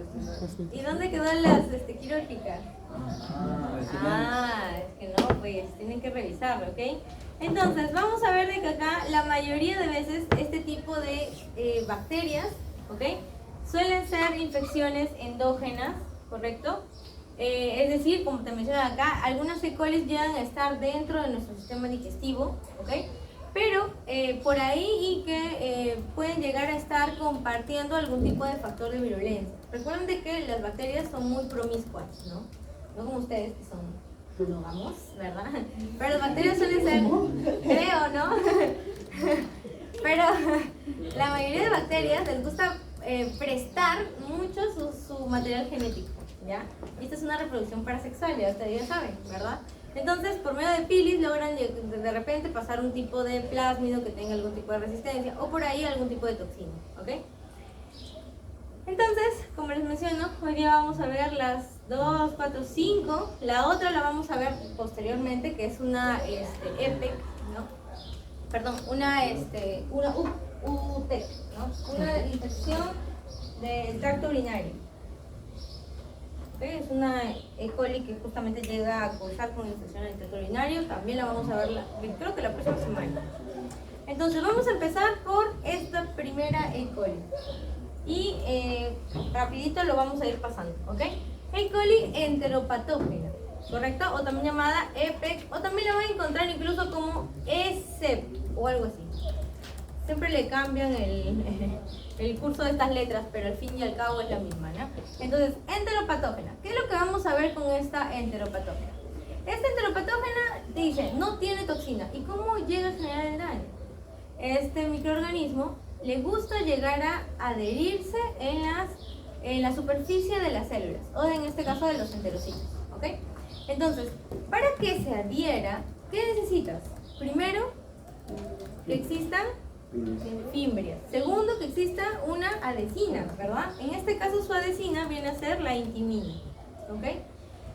¿Y dónde quedó las quirúrgicas? Es que no, pues tienen que revisarlo, ¿ok? Entonces, vamos a ver de que acá la mayoría de veces este tipo de bacterias, ¿ok? Suelen ser infecciones endógenas, ¿correcto? Es decir, como te mencioné acá, algunas E. coli llegan a estar dentro de nuestro sistema digestivo, ¿ok? pero por ahí y que pueden llegar a estar compartiendo algún tipo de factor de virulencia. Recuerden de que las bacterias son muy promiscuas, ¿no? No como ustedes que son monógamos, ¿verdad? Pero las bacterias suelen ser, creo, ¿no? Pero la mayoría de bacterias les gusta prestar mucho su material genético, ¿ya? Y esta es una reproducción parasexual, ya ustedes ya saben, ¿verdad? Entonces, por medio de pilis logran de repente pasar un tipo de plásmido que tenga algún tipo de resistencia o por ahí algún tipo de toxina, ¿ok? Entonces, como les menciono, hoy día vamos a ver las 2, 4, 5. La otra la vamos a ver posteriormente, que es una EPEC, ¿no? Perdón, una UT, ¿no? Una infección del tracto urinario. ¿Okay? Es una E. coli que justamente llega a causar con infección del tracto urinario. También la vamos a ver, creo que la próxima semana. Entonces, vamos a empezar por esta primera E. coli. Y rapidito lo vamos a ir pasando, ¿ok? E. coli enteropatógena, ¿correcto? O también llamada EPEC, o también la van a encontrar incluso como ESEP o algo así. Siempre le cambian el curso de estas letras, pero al fin y al cabo es la misma, ¿no? Entonces, enteropatógena. ¿Qué es lo que vamos a ver con esta enteropatógena? Esta enteropatógena dice, no tiene toxina. ¿Y cómo llega a generar el daño? Este microorganismo le gusta llegar a adherirse en la superficie de las células, o en este caso de los enterocitos, ¿ok? Entonces, para que se adhiera, ¿qué necesitas? Primero, que existan fimbrias. Segundo, que exista una adhesina, ¿verdad? En este caso su adhesina viene a ser la intimina, ¿ok?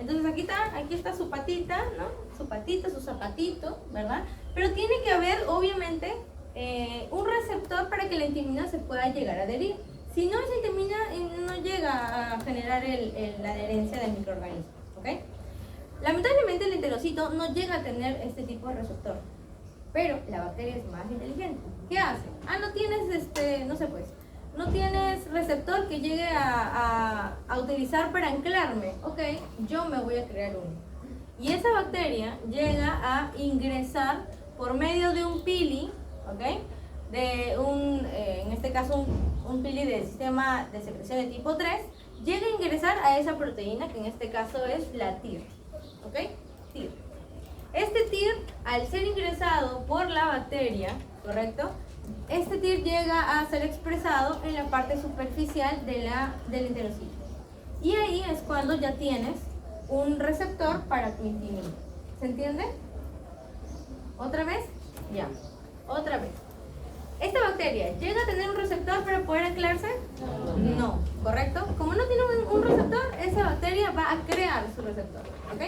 Entonces aquí está su patita, ¿no? Su patita, su zapatito, ¿verdad? Pero tiene que haber, obviamente, un receptor para que la intimina se pueda llegar a adherir. Si no, esa intimina no llega a generar la adherencia del microorganismo, ¿ok? Lamentablemente el enterocito no llega a tener este tipo de receptor, pero la bacteria es más inteligente. ¿Qué hace? No tienes, no sé pues, no tienes receptor que llegue a utilizar para anclarme, ok, yo me voy a crear uno. Y esa bacteria llega a ingresar por medio de un pili, ¿ok? De en este caso un pili del sistema de secreción de tipo 3, llega a ingresar a esa proteína que en este caso es la TIR, ¿ok? TIR. Este TIR, al ser ingresado por la bacteria, ¿correcto? Este TIR llega a ser expresado en la parte superficial del enterocito. Y ahí es cuando ya tienes un receptor para tu intimina. ¿Se entiende? ¿Otra vez? Ya. Otra vez. ¿Esta bacteria llega a tener un receptor para poder anclarse? No, ¿correcto? Como no tiene un receptor, esa bacteria va a crear su receptor, ¿ok?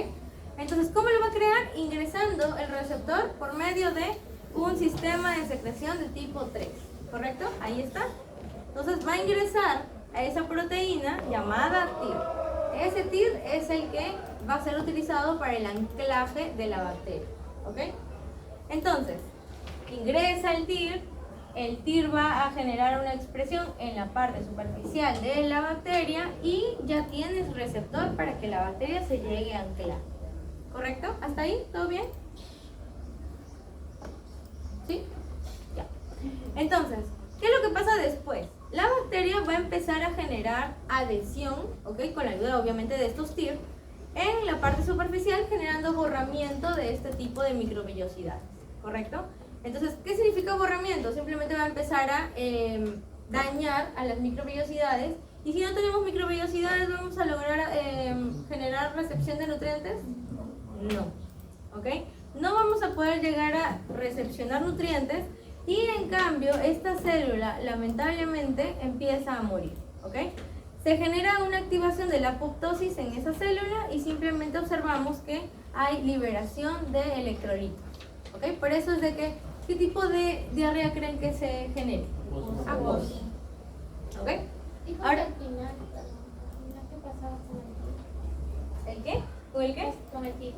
Entonces, ¿cómo lo va a crear? Ingresando el receptor por medio de un sistema de secreción de tipo 3, ¿correcto? Ahí está. Entonces va a ingresar a esa proteína llamada TIR. Ese TIR es el que va a ser utilizado para el anclaje de la bacteria, ¿ok? Entonces, ingresa el TIR va a generar una expresión en la parte superficial de la bacteria y ya tienes receptor para que la bacteria se llegue a anclar. ¿Correcto? ¿Hasta ahí? ¿Todo bien? ¿Sí? Ya. Entonces, ¿qué es lo que pasa después? La bacteria va a empezar a generar adhesión, ¿ok? Con la ayuda obviamente de estos TIR, en la parte superficial, generando borramiento de este tipo de microvellosidades, ¿correcto? Entonces, ¿qué significa borramiento? Simplemente va a empezar a dañar a las microvellosidades, y si no tenemos microvellosidades, ¿vamos a lograr generar recepción de nutrientes? No, ¿ok? No vamos a poder llegar a recepcionar nutrientes, y en cambio esta célula lamentablemente empieza a morir, ¿ok? Se genera una activación de la apoptosis en esa célula y simplemente observamos que hay liberación de electrolitos, ¿ok? Por eso es de que, ¿qué tipo de diarrea creen que se genere? Acuosa, ¿ok? Ahora, ¿qué pasaba con el ¿el qué? ¿Con el qué? Con el TIR.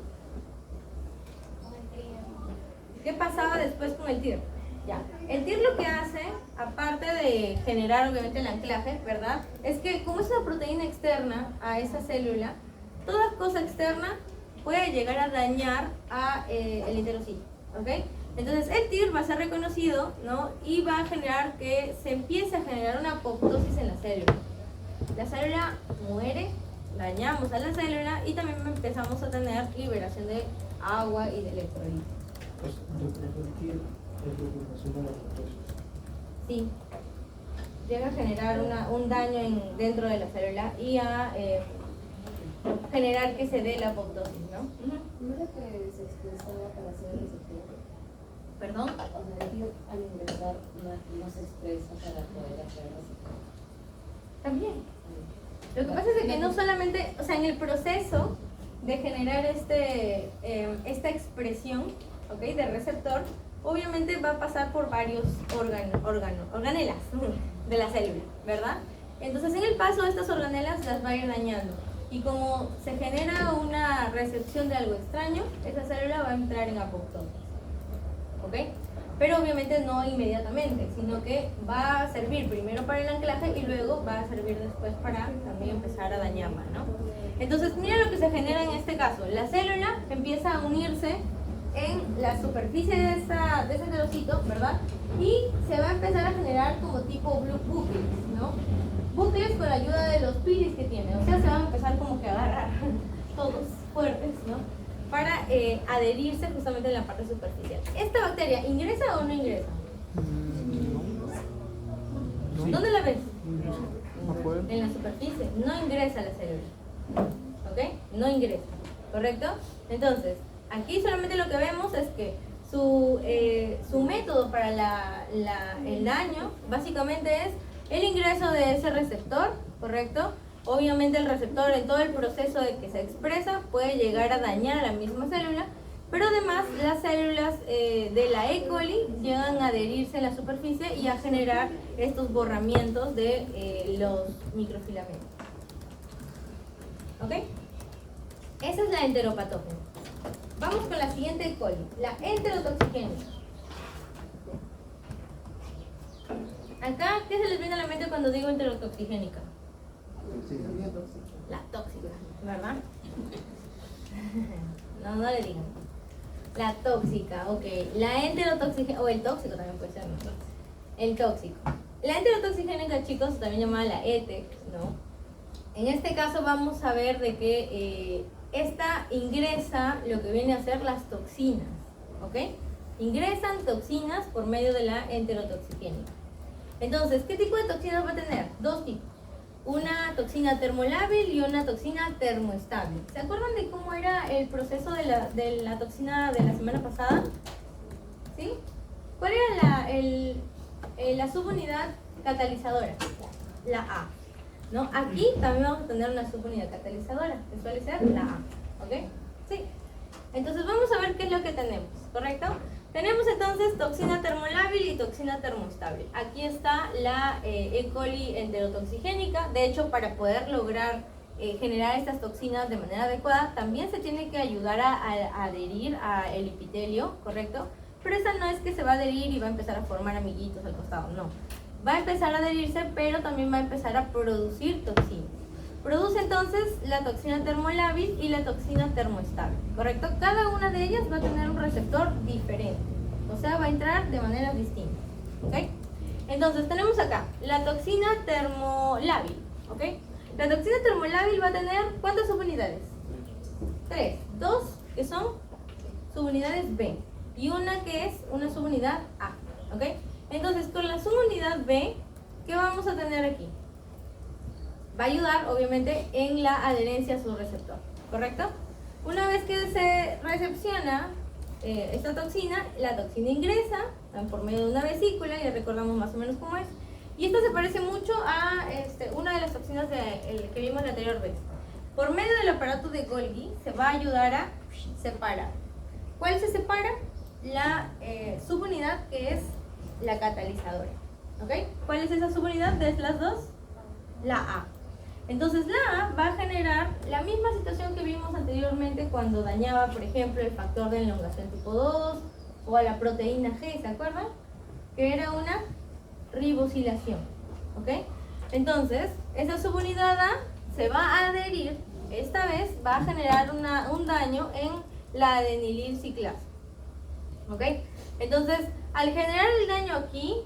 ¿Qué pasaba después con el TIR? Ya. El TIR lo que hace, aparte de generar obviamente el anclaje, ¿verdad? Es que como es una proteína externa a esa célula, toda cosa externa puede llegar a dañar a el enterocito, ¿ok? Entonces el TIR va a ser reconocido, ¿no? Y va a generar que se empiece a generar una apoptosis en la célula. La célula muere, dañamos a la célula y también empezamos a tener liberación de agua y de electrolitos. Pues reproducir es lo que ocasiona la apoptosis. Sí, llega a generar un daño dentro de la célula y a generar que se dé la apoptosis, ¿no? ¿No era que se expresaba para ser receptor? ¿Perdón? O sea, el tío al ingresar no se expresa para poder hacer receptor. También. Lo que pasa es que no solamente, o sea, en el proceso de generar esta expresión, ¿ok? De receptor, obviamente va a pasar por varios organelas de la célula, ¿verdad? Entonces en el paso de estas organelas las va a ir dañando. Y como se genera una recepción de algo extraño, esa célula va a entrar en apoptosis, ¿ok? Pero obviamente no inmediatamente, sino que va a servir primero para el anclaje y luego va a servir después para también empezar a dañarla, ¿no? Entonces mira lo que se genera en este caso. La célula empieza a unirse en la superficie de ese telocito, ¿verdad? Y se va a empezar a generar como tipo bucles, ¿no? Bucles con la ayuda de los pilis que tiene, o sea, se van a empezar como que a agarrar todos fuertes, ¿no? Para adherirse justamente en la parte superficial. ¿Esta bacteria ingresa o no ingresa? ¿Dónde la ves? Afuera. En la superficie, no ingresa a la célula, ¿ok? No ingresa, ¿correcto? Entonces, aquí solamente lo que vemos es que su método para el daño básicamente es el ingreso de ese receptor, ¿correcto? Obviamente el receptor en todo el proceso de que se expresa puede llegar a dañar a la misma célula, pero además las células de la E. coli llegan a adherirse en la superficie y a generar estos borramientos de los microfilamentos. ¿Ok? Esa es la enteropatógena. Vamos con la siguiente E. coli, la enterotoxigénica. Acá, ¿qué se les viene a la mente cuando digo enterotoxigénica? La tóxica, ¿verdad? No le digan. La tóxica, ok. La enterotoxigénica, o el tóxico también puede ser, ¿no? El tóxico. La enterotoxigénica, chicos, también llamada la ETEC, ¿no? En este caso vamos a ver de que esta ingresa lo que viene a ser las toxinas, ¿ok? Ingresan toxinas por medio de la enterotoxigénica. Entonces, ¿qué tipo de toxinas va a tener? Dos tipos. Una toxina termolábil y una toxina termoestable. ¿Se acuerdan de cómo era el proceso de la toxina de la semana pasada? ¿Sí? ¿Cuál era la subunidad catalizadora? La A. ¿No? Aquí también vamos a tener una subunidad catalizadora, que suele ser la A. ¿Ok? Sí. Entonces vamos a ver qué es lo que tenemos, ¿correcto? Tenemos entonces toxina termolábil y toxina termoestable. Aquí está la E. coli enterotoxigénica. De hecho, para poder lograr generar estas toxinas de manera adecuada, también se tiene que ayudar a adherir al epitelio, ¿correcto? Pero esa no es que se va a adherir y va a empezar a formar amiguitos al costado, no. Va a empezar a adherirse, pero también va a empezar a producir toxinas. Produce entonces la toxina termolábil y la toxina termoestable, ¿correcto? Cada una de ellas va a tener un receptor diferente, o sea, va a entrar de maneras distintas, ¿ok? Entonces tenemos acá la toxina termolábil, ¿ok? La toxina termolábil va a tener, ¿cuántas subunidades? 3, 2 que son subunidades B y una que es una subunidad A, ¿ok? Entonces con la subunidad B, ¿qué vamos a tener aquí? Va a ayudar, obviamente, en la adherencia a su receptor, ¿correcto? Una vez que se recepciona esta toxina, la toxina ingresa por medio de una vesícula, y recordamos más o menos cómo es. Y esta se parece mucho a una de las toxinas que vimos la anterior vez. Por medio del aparato de Golgi se va a ayudar a separar. ¿Cuál se separa? La subunidad que es la catalizadora, ¿ok? ¿Cuál es esa subunidad de las dos? La A. Entonces la A va a generar la misma situación que vimos anteriormente cuando dañaba, por ejemplo, el factor de elongación tipo 2 o a la proteína G, ¿se acuerdan? Que era una ribosilación, ¿ok? Entonces, esa subunidad A se va a adherir, esta vez va a generar un daño en la adenililciclasa. ¿Ok? Entonces, al generar el daño aquí,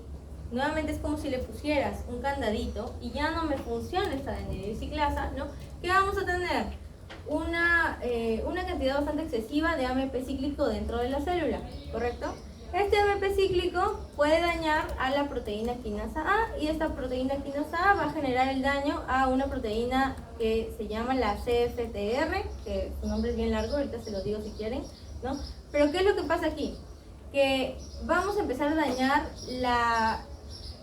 nuevamente es como si le pusieras un candadito y ya no me funciona esta denilciclasa, ¿no? ¿Qué vamos a tener? Una cantidad bastante excesiva de AMP cíclico dentro de la célula, ¿correcto? Este AMP cíclico puede dañar a la proteína quinasa A y esta proteína quinasa A va a generar el daño a una proteína que se llama la CFTR, que su nombre es bien largo, ahorita se lo digo si quieren, ¿no? Pero ¿qué es lo que pasa aquí? Que vamos a empezar a dañar la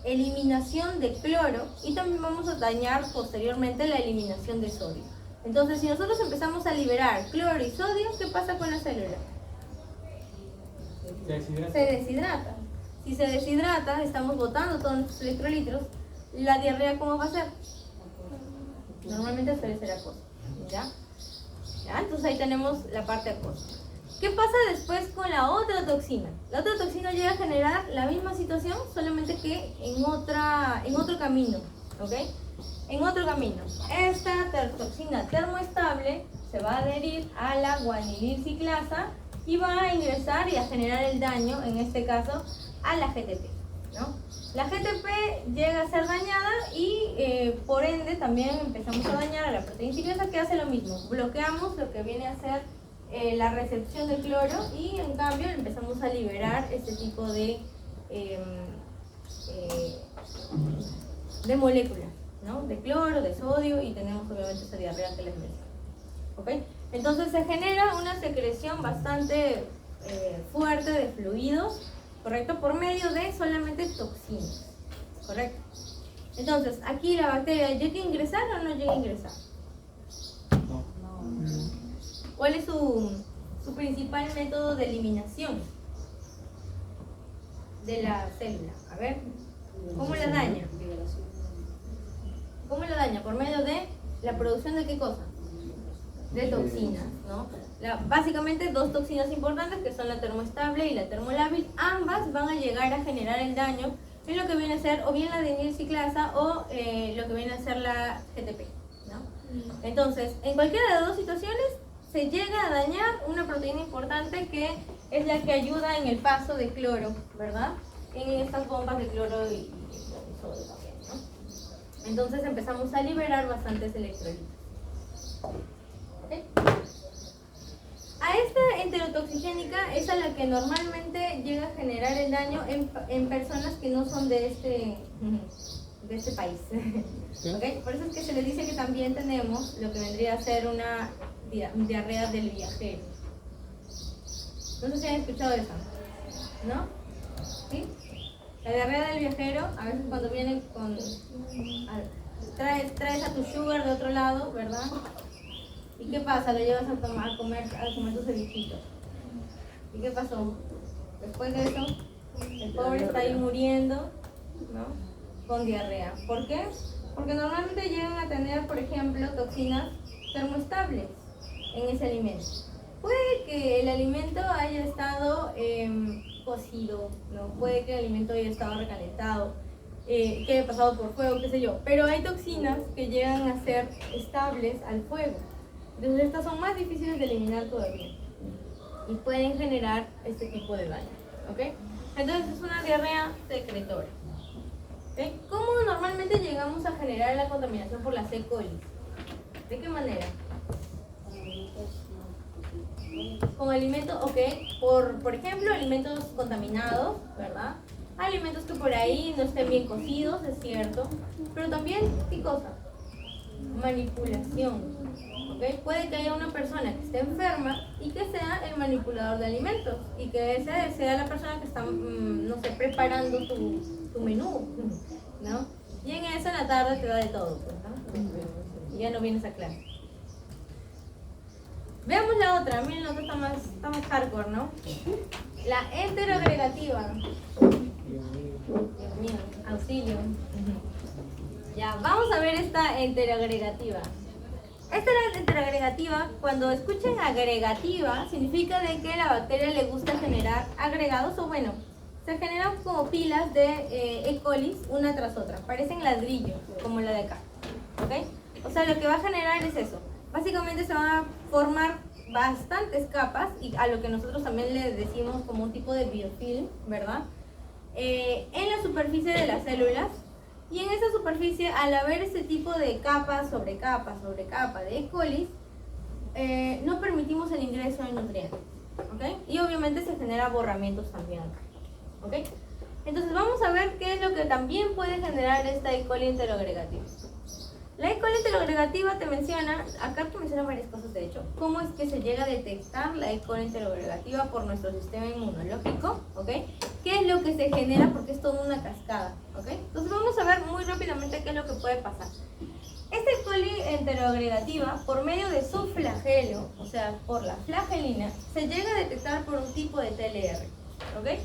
eliminación de cloro y también vamos a dañar posteriormente la eliminación de sodio. Entonces, si nosotros empezamos a liberar cloro y sodio, ¿qué pasa con la célula? Se deshidrata. Si se deshidrata, estamos botando todos nuestros electrolitos, la diarrea, ¿cómo va a ser? Normalmente suele ser acuosa, ¿ya? Entonces ahí tenemos la parte acuosa. ¿Qué pasa después con la otra toxina? La otra toxina llega a generar la misma situación, solamente que en otro camino, ¿ok? En otro camino. Esta toxina termoestable se va a adherir a la guanililciclasa y va a ingresar y a generar el daño, en este caso, a la GTP, ¿no? La GTP llega a ser dañada y por ende también empezamos a dañar a la proteína ciclasa, que hace lo mismo. Bloqueamos lo que viene a ser la recepción de cloro y en cambio empezamos a liberar este tipo de moléculas, ¿no? De cloro, de sodio, y tenemos obviamente esa diarrea que les mencioné. ¿Ok? Entonces se genera una secreción bastante fuerte de fluidos, ¿correcto? Por medio de solamente toxinas, ¿correcto? Entonces, aquí la bacteria llega a ingresar o no llega a ingresar. ¿Cuál es su principal método de eliminación de la célula? A ver, ¿cómo la daña? ¿Cómo la daña? Por medio de la producción de ¿qué cosa? De toxinas, ¿no? Básicamente dos toxinas importantes que son la termoestable y la termolábil. Ambas van a llegar a generar el daño en lo que viene a ser o bien la denilciclasa o lo que viene a ser la GTP, ¿no? Entonces, en cualquiera de las dos situaciones se llega a dañar una proteína importante que es la que ayuda en el paso de cloro, ¿verdad? En estas bombas de cloro y sodio también, ¿no? Entonces empezamos a liberar bastantes electrolitos. ¿Okay? A esta enterotoxigénica es a la que normalmente llega a generar el daño en personas que no son de este país. ¿Okay? Por eso es que se les dice que también tenemos lo que vendría a ser una diarrea del viajero. No sé si han escuchado eso, ¿no? ¿Sí? La diarrea del viajero, a veces cuando vienen con... Traes a tu sugar de otro lado, ¿verdad? ¿Y qué pasa? Lo llevas a comer tu cevichito. ¿Y qué pasó? Después de eso, el pobre está ahí muriendo, ¿no? Con diarrea. ¿Por qué? Porque normalmente llegan a tener, por ejemplo, toxinas termoestables en ese alimento. Puede que el alimento haya estado cocido, ¿no? Puede que el alimento haya estado recalentado, que haya pasado por fuego, qué sé yo. Pero hay toxinas que llegan a ser estables al fuego. Entonces estas son más difíciles de eliminar todavía y pueden generar este tipo de daño, ¿ok? Entonces es una diarrea secretora. ¿Okay? ¿Cómo normalmente llegamos a generar la contaminación por la C. coli? ¿De qué manera? Con alimentos, ok, por ejemplo, alimentos contaminados, ¿verdad? Alimentos que por ahí no estén bien cocidos, es cierto, pero también, ¿qué cosa? Manipulación, ¿ok? Puede que haya una persona que esté enferma y que sea el manipulador de alimentos y que esa sea la persona que está, no sé, preparando tu menú, ¿no? Y en eso en la tarde te da de todo, pues, ¿no? Y ya no vienes a clase. Veamos la otra, miren, la otra está más hardcore, ¿no? La enteroagregativa. Dios mío, auxilio. Ya, vamos a ver esta enteroagregativa. Esta enteroagregativa, cuando escuchen agregativa, significa de que a la bacteria le gusta generar agregados, o bueno, se generan como pilas de E. coli una tras otra, parecen ladrillos, como la de acá, ¿ok? O sea, lo que va a generar es eso. Básicamente se van a formar bastantes capas, y a lo que nosotros también le decimos como un tipo de biofilm, ¿verdad? En la superficie de las células, y en esa superficie, al haber este tipo de capa sobre capa sobre capa de E. coli, no permitimos el ingreso de nutrientes, ¿ok? Y obviamente se genera borramientos también, ¿ok? Entonces vamos a ver qué es lo que también puede generar esta E. coli enterogregativa. La E. coli enterogregativa acá te menciona varias cosas de hecho, cómo es que se llega a detectar la E. coli enterogregativa por nuestro sistema inmunológico, ¿ok? ¿Qué es lo que se genera? Porque es toda una cascada, ¿ok? Entonces vamos a ver muy rápidamente qué es lo que puede pasar. Esta E. coli enterogregativa, por medio de su flagelo, o sea, por la flagelina, se llega a detectar por un tipo de TLR, ¿ok?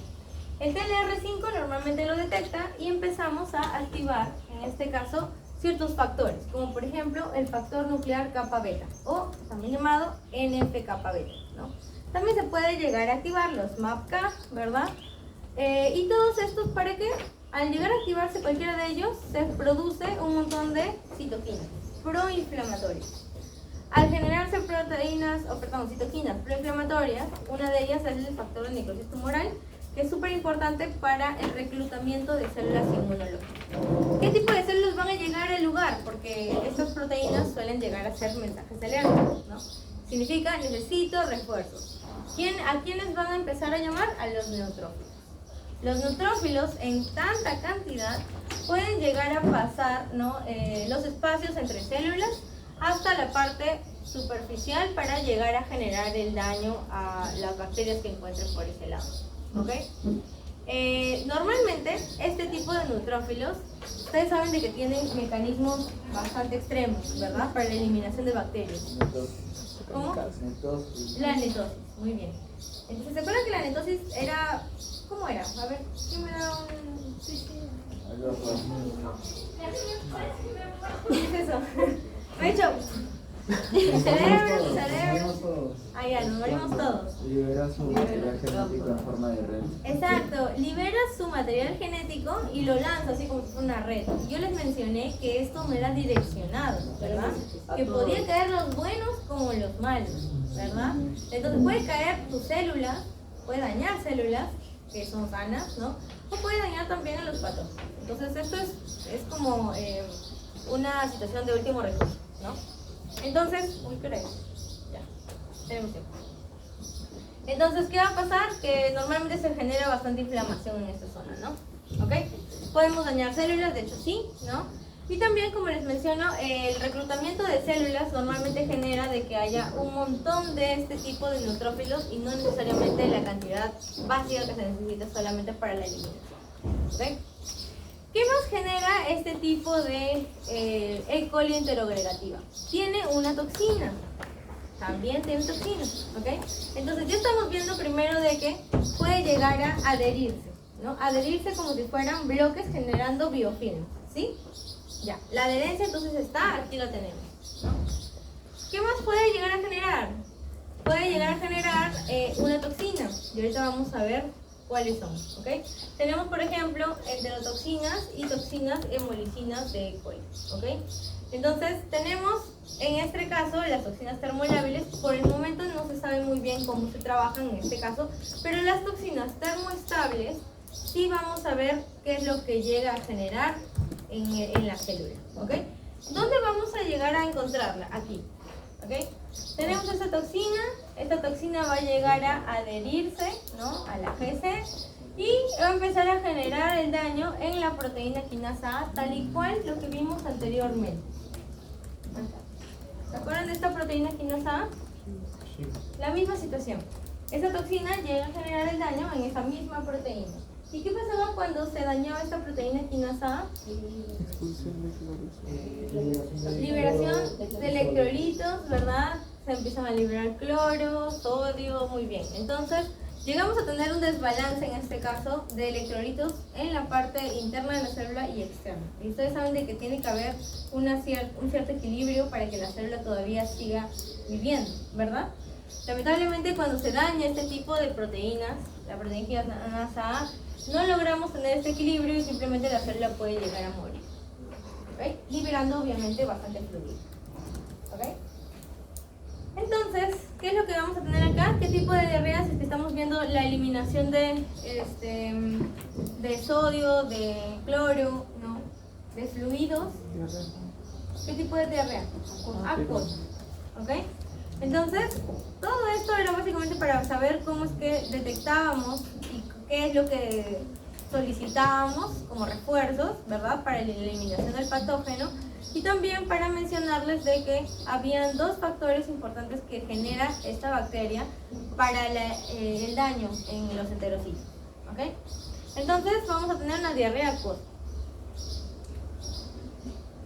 El TLR5 normalmente lo detecta y empezamos a activar, en este caso, ciertos factores, como por ejemplo el factor nuclear kappa beta, o también llamado NF-kappa beta, ¿no? También se puede llegar a activar los MAPK, ¿verdad? Y todos estos, ¿para qué? Al llegar a activarse cualquiera de ellos, se produce un montón de citoquinas proinflamatorias. Al generarse citoquinas proinflamatorias, una de ellas es el factor de necrosis tumoral, que es súper importante para el reclutamiento de células inmunológicas. ¿Qué tipo de células van a llegar al lugar? Porque estas proteínas suelen llegar a ser mensajes de alerta, ¿no? Significa, necesito refuerzos. ¿A quiénes van a empezar a llamar? A los neutrófilos. Los neutrófilos en tanta cantidad pueden llegar a pasar, ¿no? Los espacios entre células hasta la parte superficial para llegar a generar el daño a las bacterias que encuentren por ese lado, ¿ok? Normalmente este tipo de neutrófilos, ustedes saben de que tienen mecanismos bastante extremos, ¿verdad? Para la eliminación de bacterias. ¿Cómo? La netosis, muy bien. Entonces, ¿se acuerdan que la netosis era... ¿Cómo era? A ver, ¿quién me da un... ¿Qué es eso? Me he hecho... cerebro. Ah, ya, nos morimos todos. Libera su material genético en forma de red. Exacto, libera su material genético y lo lanza así como si fuera una red. Yo les mencioné que esto no era direccionado, ¿verdad? Que podía caer los buenos como los malos, ¿verdad? Entonces puede caer tu célula, puede dañar células que son sanas, ¿no? O puede dañar también a los patógenos. Entonces esto es como una situación de último recurso, ¿no? Entonces, ¿qué hora es? Ya, tenemos tiempo. Entonces, ¿qué va a pasar? Que normalmente se genera bastante inflamación en esta zona, ¿no? ¿Ok? Podemos dañar células, de hecho sí, ¿no? Y también, como les menciono, el reclutamiento de células normalmente genera de que haya un montón de este tipo de neutrófilos y no necesariamente la cantidad básica que se necesita solamente para la eliminación, ¿ok? ¿Qué más genera este tipo de E. coli enterogregativa? Tiene una toxina. También tiene toxinas, ¿ok? Entonces ya estamos viendo primero de que puede llegar a adherirse, ¿no? Adherirse como si fueran bloques generando biofilm, ¿sí? Ya, la adherencia entonces está, aquí la tenemos, ¿no? ¿Qué más puede llegar a generar? Puede llegar a generar una toxina, y ahorita vamos a ver cuáles son, ¿ok? Tenemos, por ejemplo, enterotoxinas y toxinas hemolicinas de E. coli, ¿ok? Entonces, tenemos, en este caso, las toxinas termolábiles. Por el momento no se sabe muy bien cómo se trabajan en este caso, pero las toxinas termoestables sí vamos a ver qué es lo que llega a generar en la célula, ¿ok? ¿Dónde vamos a llegar a encontrarla? Aquí, ¿ok? Tenemos esta toxina va a llegar a adherirse, ¿no? A la GC y va a empezar a generar el daño en la proteína quinasa A, tal y cual lo que vimos anteriormente. ¿Se acuerdan de esta proteína quinasa A? La misma situación. Esta toxina llega a generar el daño en esa misma proteína. ¿Y qué pasaba cuando se dañaba esta proteína quinasa A? Liberación de electrolitos, ¿verdad? Se empiezan a liberar cloro, sodio, muy bien. Entonces, llegamos a tener un desbalance en este caso de electrolitos en la parte interna de la célula y externa. Y ustedes saben de que tiene que haber un cierto equilibrio para que la célula todavía siga viviendo, ¿verdad? Lamentablemente, cuando se daña este tipo de proteínas, la proteína quinasa A, no logramos tener este equilibrio y simplemente la célula puede llegar a morir, ¿okay? Liberando obviamente bastante fluido, ¿okay? Entonces, ¿qué es lo que vamos ¿Qué tipo de diarreas? Es que estamos viendo la eliminación de sodio, de cloro, ¿no? De fluidos. ¿Qué tipo de diarrea? Acuosa. ¿Ok? Entonces, todo esto era básicamente para saber cómo es que detectábamos y qué es lo que solicitábamos como refuerzos, ¿verdad? Para la eliminación del patógeno. Y también para mencionarles de que habían dos factores importantes que genera esta bacteria para el daño en los enterocitos. ¿Ok? Entonces vamos a tener una diarrea acuosa.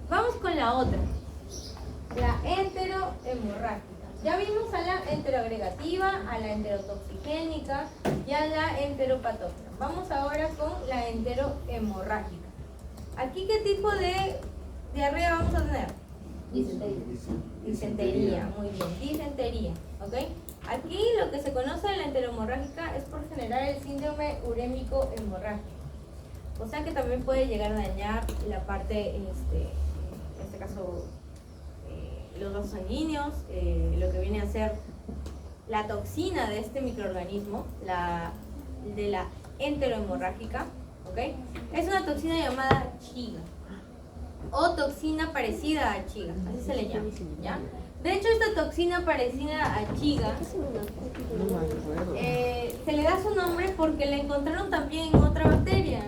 Vamos con la otra, la enterohemorrágica. Ya vimos a la enteroagregativa, a la enterotoxigénica y a la enteropatógena. Vamos ahora con la enterohemorrágica. Aquí, ¿qué tipo de diarrea vamos a tener? Disentería, muy bien, disentería, ¿ok? Aquí lo que se conoce de la enterohemorrágica es por generar el síndrome urémico hemorrágico. O sea que también puede llegar a dañar la parte, en este caso, los vasos sanguíneos, lo que viene a ser la toxina de este microorganismo, de la enterohemorrágica, ¿ok? Es una toxina llamada chiga o toxina parecida a chiga, así se le llama, ¿ya? De hecho, esta toxina parecida a chiga se le da su nombre porque la encontraron también en otra bacteria.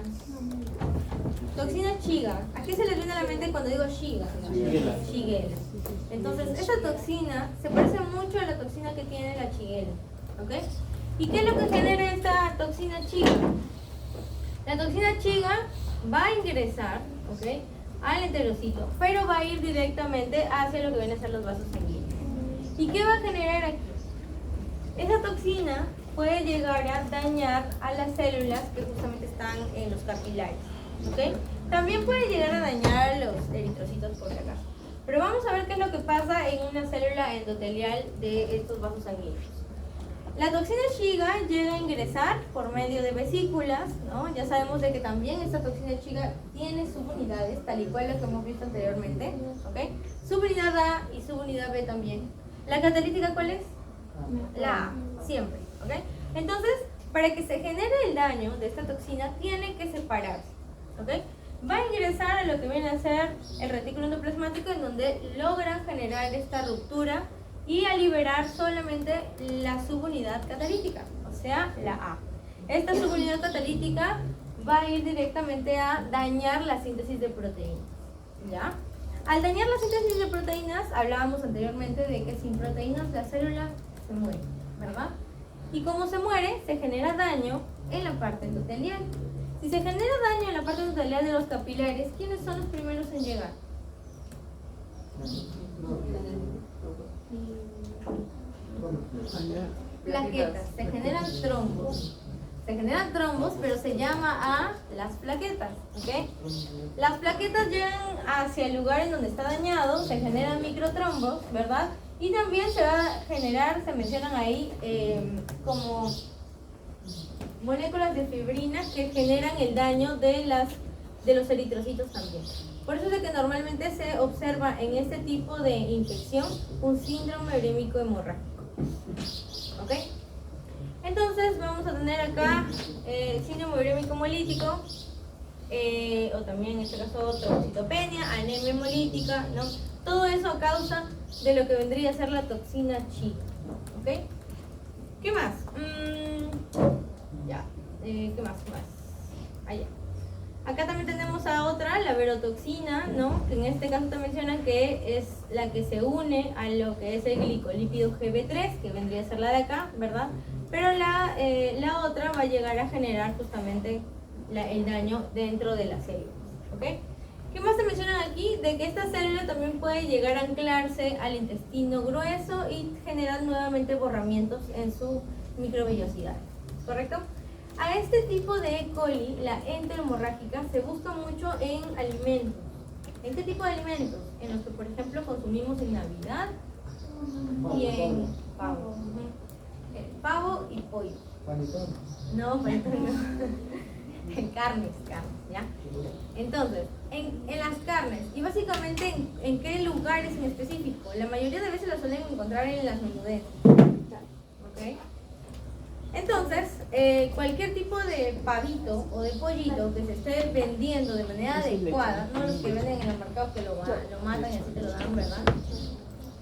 Toxina chiga. ¿A qué se les viene a la mente cuando digo chiga? Shigella. Entonces, esta toxina se parece mucho a la toxina que tiene la shigella, ¿ok? ¿Y qué es lo que genera esta toxina chiga? La toxina chiga va a ingresar, ¿ok?, al enterocito, pero va a ir directamente hacia lo que vienen a ser los vasos sanguíneos. ¿Y qué va a generar aquí? Esa toxina puede llegar a dañar a las células que justamente están en los capilares, ¿ok? También puede llegar a dañar a los eritrocitos por si acaso. Pero vamos a ver qué es lo que pasa en una célula endotelial de estos vasos sanguíneos. La toxina Shiga llega a ingresar por medio de vesículas, ¿no? Ya sabemos de que también esta toxina Shiga tiene subunidades, tal y cual lo que hemos visto anteriormente, ¿ok? Subunidad A y subunidad B también. ¿La catalítica cuál es? La A, siempre, ¿ok? Entonces, para que se genere el daño de esta toxina, tiene que separarse, ¿ok? Va a ingresar a lo que viene a ser el retículo endoplasmático, en donde logran generar esta ruptura y a liberar solamente la subunidad catalítica, o sea, la A. Esta subunidad catalítica va a ir directamente a dañar la síntesis de proteínas, ¿ya? Al dañar la síntesis de proteínas, hablábamos anteriormente de que sin proteínas la célula se muere, ¿verdad? Y como se muere, se genera daño en la parte endotelial. Si se genera daño en la parte endotelial de los capilares, ¿quiénes son los primeros en llegar? Plaquetas, se generan trombos. Se generan trombos, pero se llama a las plaquetas, ¿ok? Las plaquetas llegan hacia el lugar en donde está dañado, se generan microtrombos, ¿verdad? Y también se va a generar, se mencionan ahí, como moléculas de fibrina que generan el daño de los eritrocitos también. Por eso es de que normalmente se observa en este tipo de infección un síndrome urémico hemorrágico. ¿Ok? Entonces vamos a tener acá síndrome urémico hemolítico, o también en este caso trombocitopenia, anemia hemolítica, ¿no? Todo eso a causa de lo que vendría a ser la toxina Chi. ¿Ok? ¿Qué más? ¿Qué más? Allá. Acá también tenemos a otra, la verotoxina, ¿no? Que en este caso te mencionan que es la que se une a lo que es el glicolípido GB3, que vendría a ser la de acá, ¿verdad? Pero la otra va a llegar a generar justamente el daño dentro de las células, ¿ok? ¿Qué más te mencionan aquí? De que esta célula también puede llegar a anclarse al intestino grueso y generar nuevamente borramientos en su microvellosidad, ¿correcto? A este tipo de E. coli, la enterohemorrágica, se busca mucho en alimentos. ¿En qué tipo de alimentos? En los que, por ejemplo, consumimos en Navidad y en pavo. Pavo y pollo. No, panetón no. En carnes, ¿ya? Entonces, en las carnes, y básicamente en qué lugares en específico. La mayoría de veces las suelen encontrar en las menudencias, ¿ok? Entonces, cualquier tipo de pavito o de pollito que se esté vendiendo de manera adecuada, no los que venden en el mercado que lo matan y así te lo dan, ¿verdad?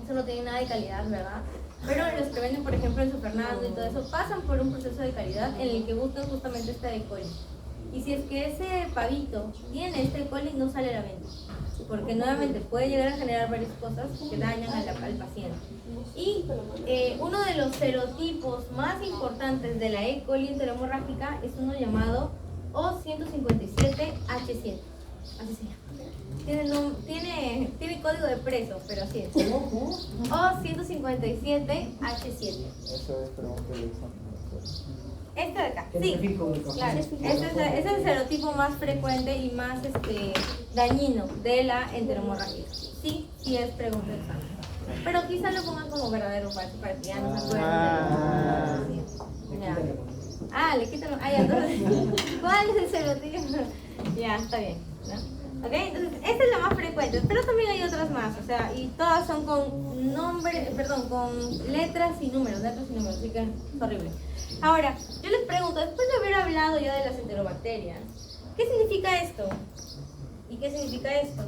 Eso no tiene nada de calidad, ¿verdad? Pero los que venden, por ejemplo, en San Fernando y todo eso, pasan por un proceso de calidad en el que buscan justamente este E. coli. Y si es que ese pavito tiene este E. coli, no sale a la venta. Porque nuevamente puede llegar a generar varias cosas que dañan al paciente. Y uno de los serotipos más importantes de la E. coli enterohemorrágica es uno llamado O157H7. Así se llama. Tiene código de preso, pero así es. O157H7. Eso es pregunta de examen. Este de acá, El sí. prefijo del Claro, café. ese es el serotipo más frecuente y más dañino de la enteromorragia. Sí, sí es pregunta de examen. Pero quizá lo pongan como verdadero para que ya no se acuerden. Ya. Le quitan. Ya, entonces, ¿cuál es el serotipo? Ya, está bien, ¿no? Ok, entonces, esta es la más frecuente, pero también hay otras más, o sea, y todas son con con letras y números, así que es horrible. Ahora, yo les pregunto, después de haber hablado ya de las enterobacterias, ¿qué significa esto? ¿Y qué significa esto?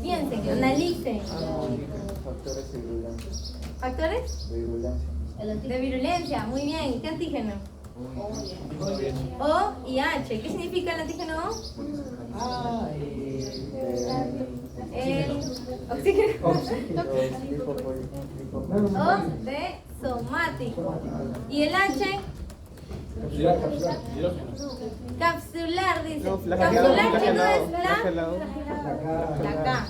Piensen, analicen. Factores de virulencia. ¿Factores? De virulencia. De virulencia, muy bien. ¿Qué antígeno? O y H. ¿Qué significa el antígeno O? El oxígeno. O de somático. ¿Y el H? Capsular, dice. Capsular, chicos, es la K.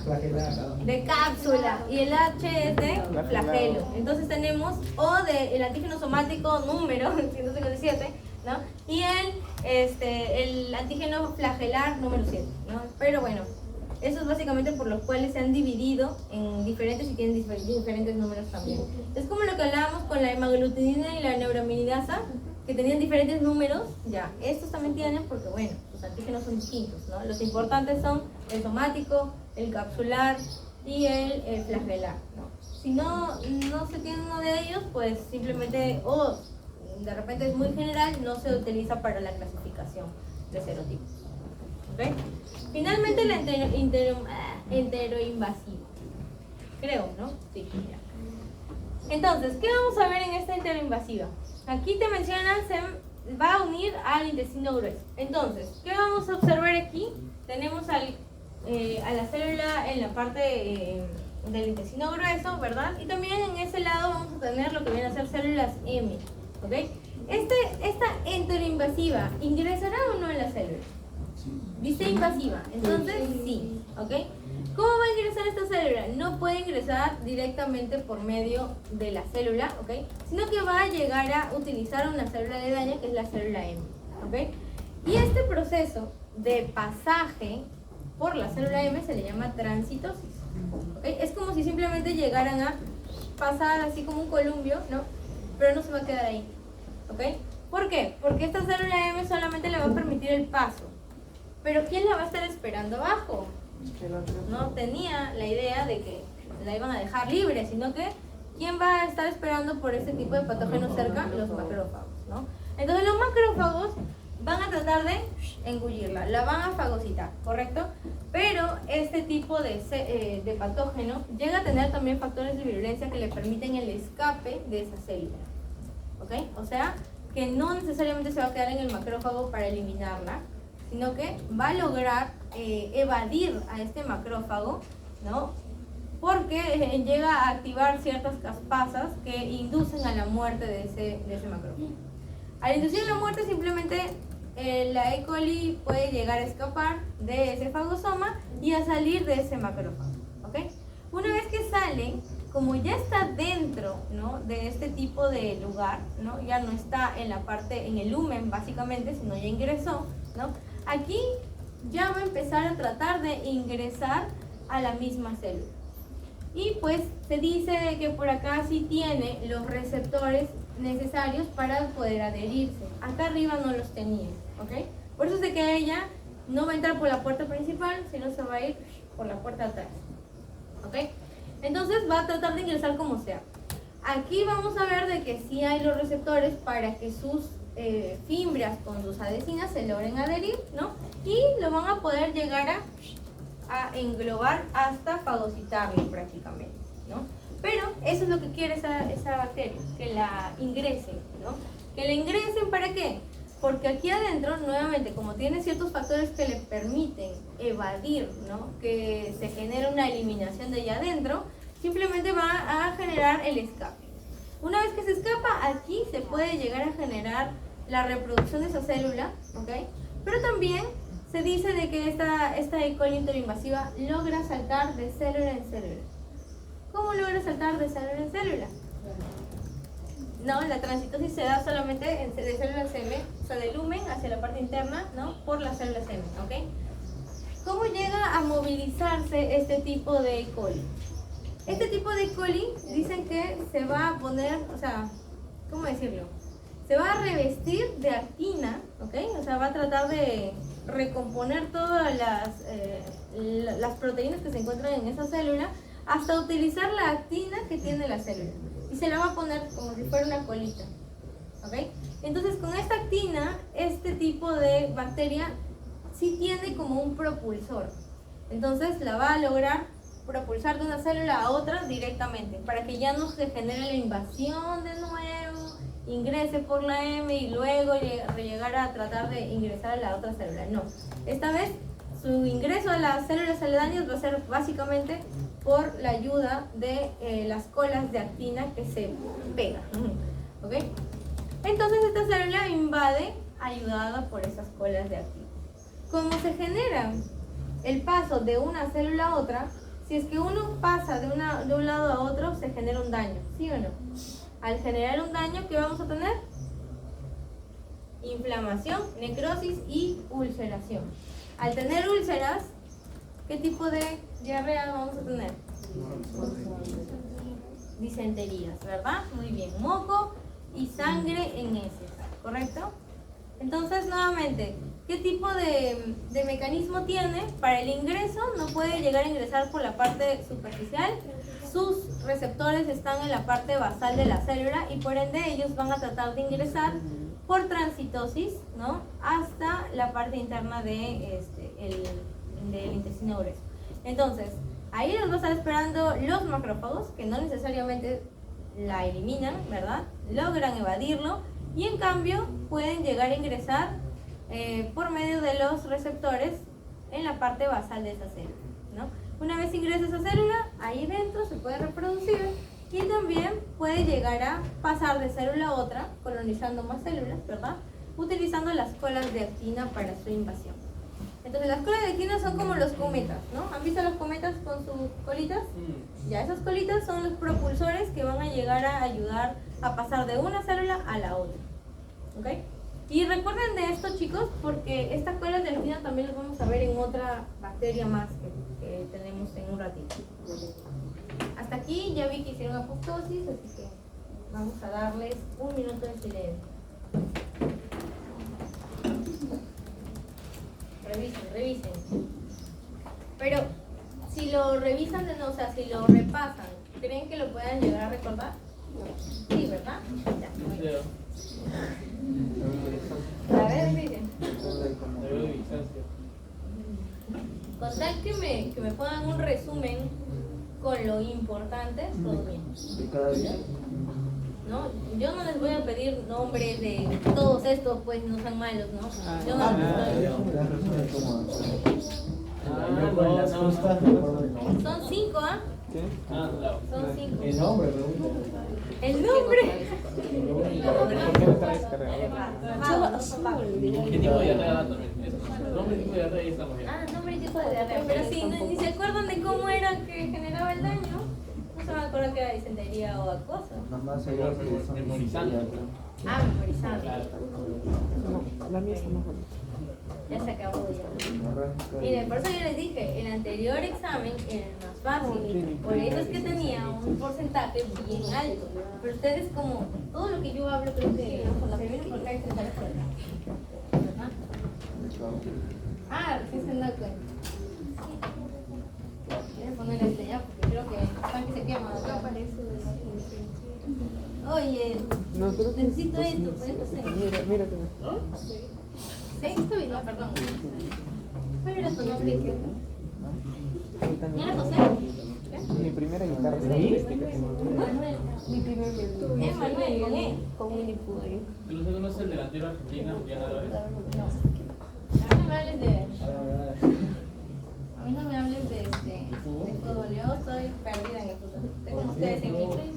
De cápsula. Y el H es de flagelo. Entonces tenemos O de el antígeno somático número 157, ¿no? Y el antígeno flagelar número 7, ¿no? Pero bueno, eso es básicamente por los cuales se han dividido en diferentes y tienen diferentes números también. Es como lo que hablábamos con la hemaglutinina y la neuraminidasa, que tenían diferentes números. Ya, estos también tienen porque, bueno, los antígenos son distintos, ¿no? Los importantes son el somático, el capsular y el flagelar, ¿no? Si no se tiene uno de ellos, pues simplemente, de repente es muy general, no se utiliza para la clasificación de serotipos. ¿Ok? Finalmente la enteroinvasiva. Creo, ¿no? Sí, ya. Entonces, ¿qué vamos a ver en esta enteroinvasiva? Aquí te mencionan, se va a unir al intestino grueso. Entonces, ¿qué vamos a observar aquí? Tenemos a la célula en la parte del intestino grueso, ¿verdad? Y también en ese lado vamos a tener lo que vienen a ser células M, ¿ok? Esta enteroinvasiva, ¿ingresará o no en la célula? Dice invasiva, entonces sí, ¿ok? ¿Cómo va a ingresar esta célula? No puede ingresar directamente por medio de la célula, ¿ok? Sino que va a llegar a utilizar una célula de daño que es la célula M, ¿ok? Y este proceso de pasaje por la célula M se le llama transitosis, ¿ok? Es como si simplemente llegaran a pasar así como un columpio, ¿no? Pero no se va a quedar ahí, ¿ok? ¿Por qué? Porque esta célula M solamente le va a permitir el paso. Pero ¿quién la va a estar esperando abajo? No tenía la idea de que la iban a dejar libre, sino que ¿quién va a estar esperando por este tipo de patógenos cerca? Los macrófagos, ¿no? Entonces los macrófagos van a tratar de engullirla, la van a fagocitar, ¿correcto? Pero este tipo de patógeno llega a tener también factores de virulencia que le permiten el escape de esa célula, ¿ok? O sea, que no necesariamente se va a quedar en el macrófago para eliminarla, sino que va a lograr evadir a este macrófago, ¿no? Porque llega a activar ciertas caspasas que inducen a la muerte de ese macrófago. Al inducir la muerte, simplemente la E. coli puede llegar a escapar de ese fagosoma y a salir de ese macrófago, ¿ok? Una vez que sale, como ya está dentro, ¿no?, de este tipo de lugar, ¿no?, ya no está en la parte, en el lumen básicamente, sino ya ingresó, ¿no? Aquí ya va a empezar a tratar de ingresar a la misma célula. Y pues se dice que por acá sí tiene los receptores necesarios para poder adherirse. Acá arriba no los tenía, ¿ok? Por eso es de que ella no va a entrar por la puerta principal, sino se va a ir por la puerta de atrás, ¿ok? Entonces va a tratar de ingresar como sea. Aquí vamos a ver de que sí hay los receptores para que sus fibras con sus adhesinas se logren adherir, ¿no? Y lo van a poder llegar a englobar hasta fagocitarlo prácticamente, ¿no? Pero eso es lo que quiere esa bacteria, que la ingresen, ¿no? Que la ingresen, ¿para qué? Porque aquí adentro, nuevamente, como tiene ciertos factores que le permiten evadir, ¿no? Que se genere una eliminación de allá adentro, simplemente va a generar el escape. Una vez que se escapa, aquí se puede llegar a generar la reproducción de esa célula, ¿ok? Pero también se dice de que esta E. coli interinvasiva logra saltar de célula en célula. ¿Cómo logra saltar de célula en célula? No, la transitosis se da solamente de células M, o sea, del lumen hacia la parte interna, ¿no? Por las células M, ¿ok? ¿Cómo llega a movilizarse este tipo de E. coli? Este tipo de E. coli dicen que se va a poner, o sea, ¿cómo decirlo? Se va a revestir de actina, ¿ok? O sea, va a tratar de recomponer todas las proteínas que se encuentran en esa célula hasta utilizar la actina que tiene la célula. Y se la va a poner como si fuera una colita, ¿ok? Entonces, con esta actina, este tipo de bacteria sí tiene como un propulsor. Entonces, la va a lograr propulsar de una célula a otra directamente, para que ya no se genere la invasión de nuevo, ingrese por la M y luego llegar a tratar de ingresar a la otra célula. No, esta vez su ingreso a las células aledañas va a ser básicamente por la ayuda de las colas de actina que se pegan, ¿ok? Entonces esta célula invade ayudada por esas colas de actina. ¿Cómo se genera el paso de una célula a otra? Si es que uno pasa de un lado a otro, se genera un daño, ¿sí o no? Al generar un daño, ¿qué vamos a tener? Inflamación, necrosis y ulceración. Al tener úlceras, ¿qué tipo de diarrea vamos a tener? Disenterías, ¿verdad? Muy bien, moco y sangre en heces, ¿correcto? Entonces, nuevamente, ¿qué tipo de mecanismo tiene? Para el ingreso no puede llegar a ingresar por la parte superficial. Sus receptores están en la parte basal de la célula y por ende ellos van a tratar de ingresar por transitosis, ¿no? Hasta la parte interna del intestino grueso. Entonces, ahí nos va a estar esperando los macrófagos, que no necesariamente la eliminan, ¿verdad? Logran evadirlo y en cambio pueden llegar a ingresar por medio de los receptores en la parte basal de esa célula, ¿no? Una vez ingresa esa célula, ahí dentro se puede reproducir y también puede llegar a pasar de célula a otra, colonizando más células, ¿verdad? Utilizando las colas de actina para su invasión. Entonces las colas de actina son como los cometas, ¿no? ¿Han visto los cometas con sus colitas? Ya, esas colitas son los propulsores que van a llegar a ayudar a pasar de una célula a la otra, ¿ok? Y recuerden de esto, chicos, porque estas colas de actina también las vamos a ver en otra bacteria más que tenemos en un ratito. Hasta aquí ya vi que hicieron apoptosis, así que vamos a darles un minuto de silencio. Revisen. Pero si lo revisan de nuevo, o sea, si lo repasan, ¿creen que lo puedan llegar a recordar? Sí, ¿verdad? Ya, muy bien. A ver, revisen. Con tal que me pongan un resumen con lo importante, todo bien. ¿De cada día? ¿No? Yo no les voy a pedir nombres de todos estos, pues no sean malos, ¿no? Yo no Son 5, ¿ah? ¿Qué? Son 5. El nombre, pregunta. El nombre. ¿Por qué no está descargado? ¿Qué tipo de diarrea da también? Nombre, tipo de diarrea y estamos bien. Ah, nombre y tipo de diarrea. Pero si ni se acuerdan de cómo era que generaba el daño, no se van a acordar que era disentería o acoso. Nomás hay dos que son Memorizando. Ah, memorizando. No, la mía está más bonita. Ya se acabó ya. Miren, por eso yo les dije, el anterior examen era el más fácil. Por eso es que tenía un porcentaje bien alto. Pero ustedes como, todo lo que yo hablo creo que se viene por acá y se sale por acá. ¿Verdad? Ah, recién se da cuenta. Voy a poner este ya porque creo que están que se queman acá. Nosotros necesito esto, puedes hacer. Mira. Sexto video, perdón. ¿Cuál era tu nombre? ¿Era José? Mi primera guitarra acústica. Manuel. Mi primer Es Manuel, con E. con Winnie Pooh ahí. El segundo es el delantero argentino, Julián Álvarez. A mí no me hables de... A mí no me hables de fútbol. Yo soy perdida en el fútbol. Estoy como ustedes en inglés.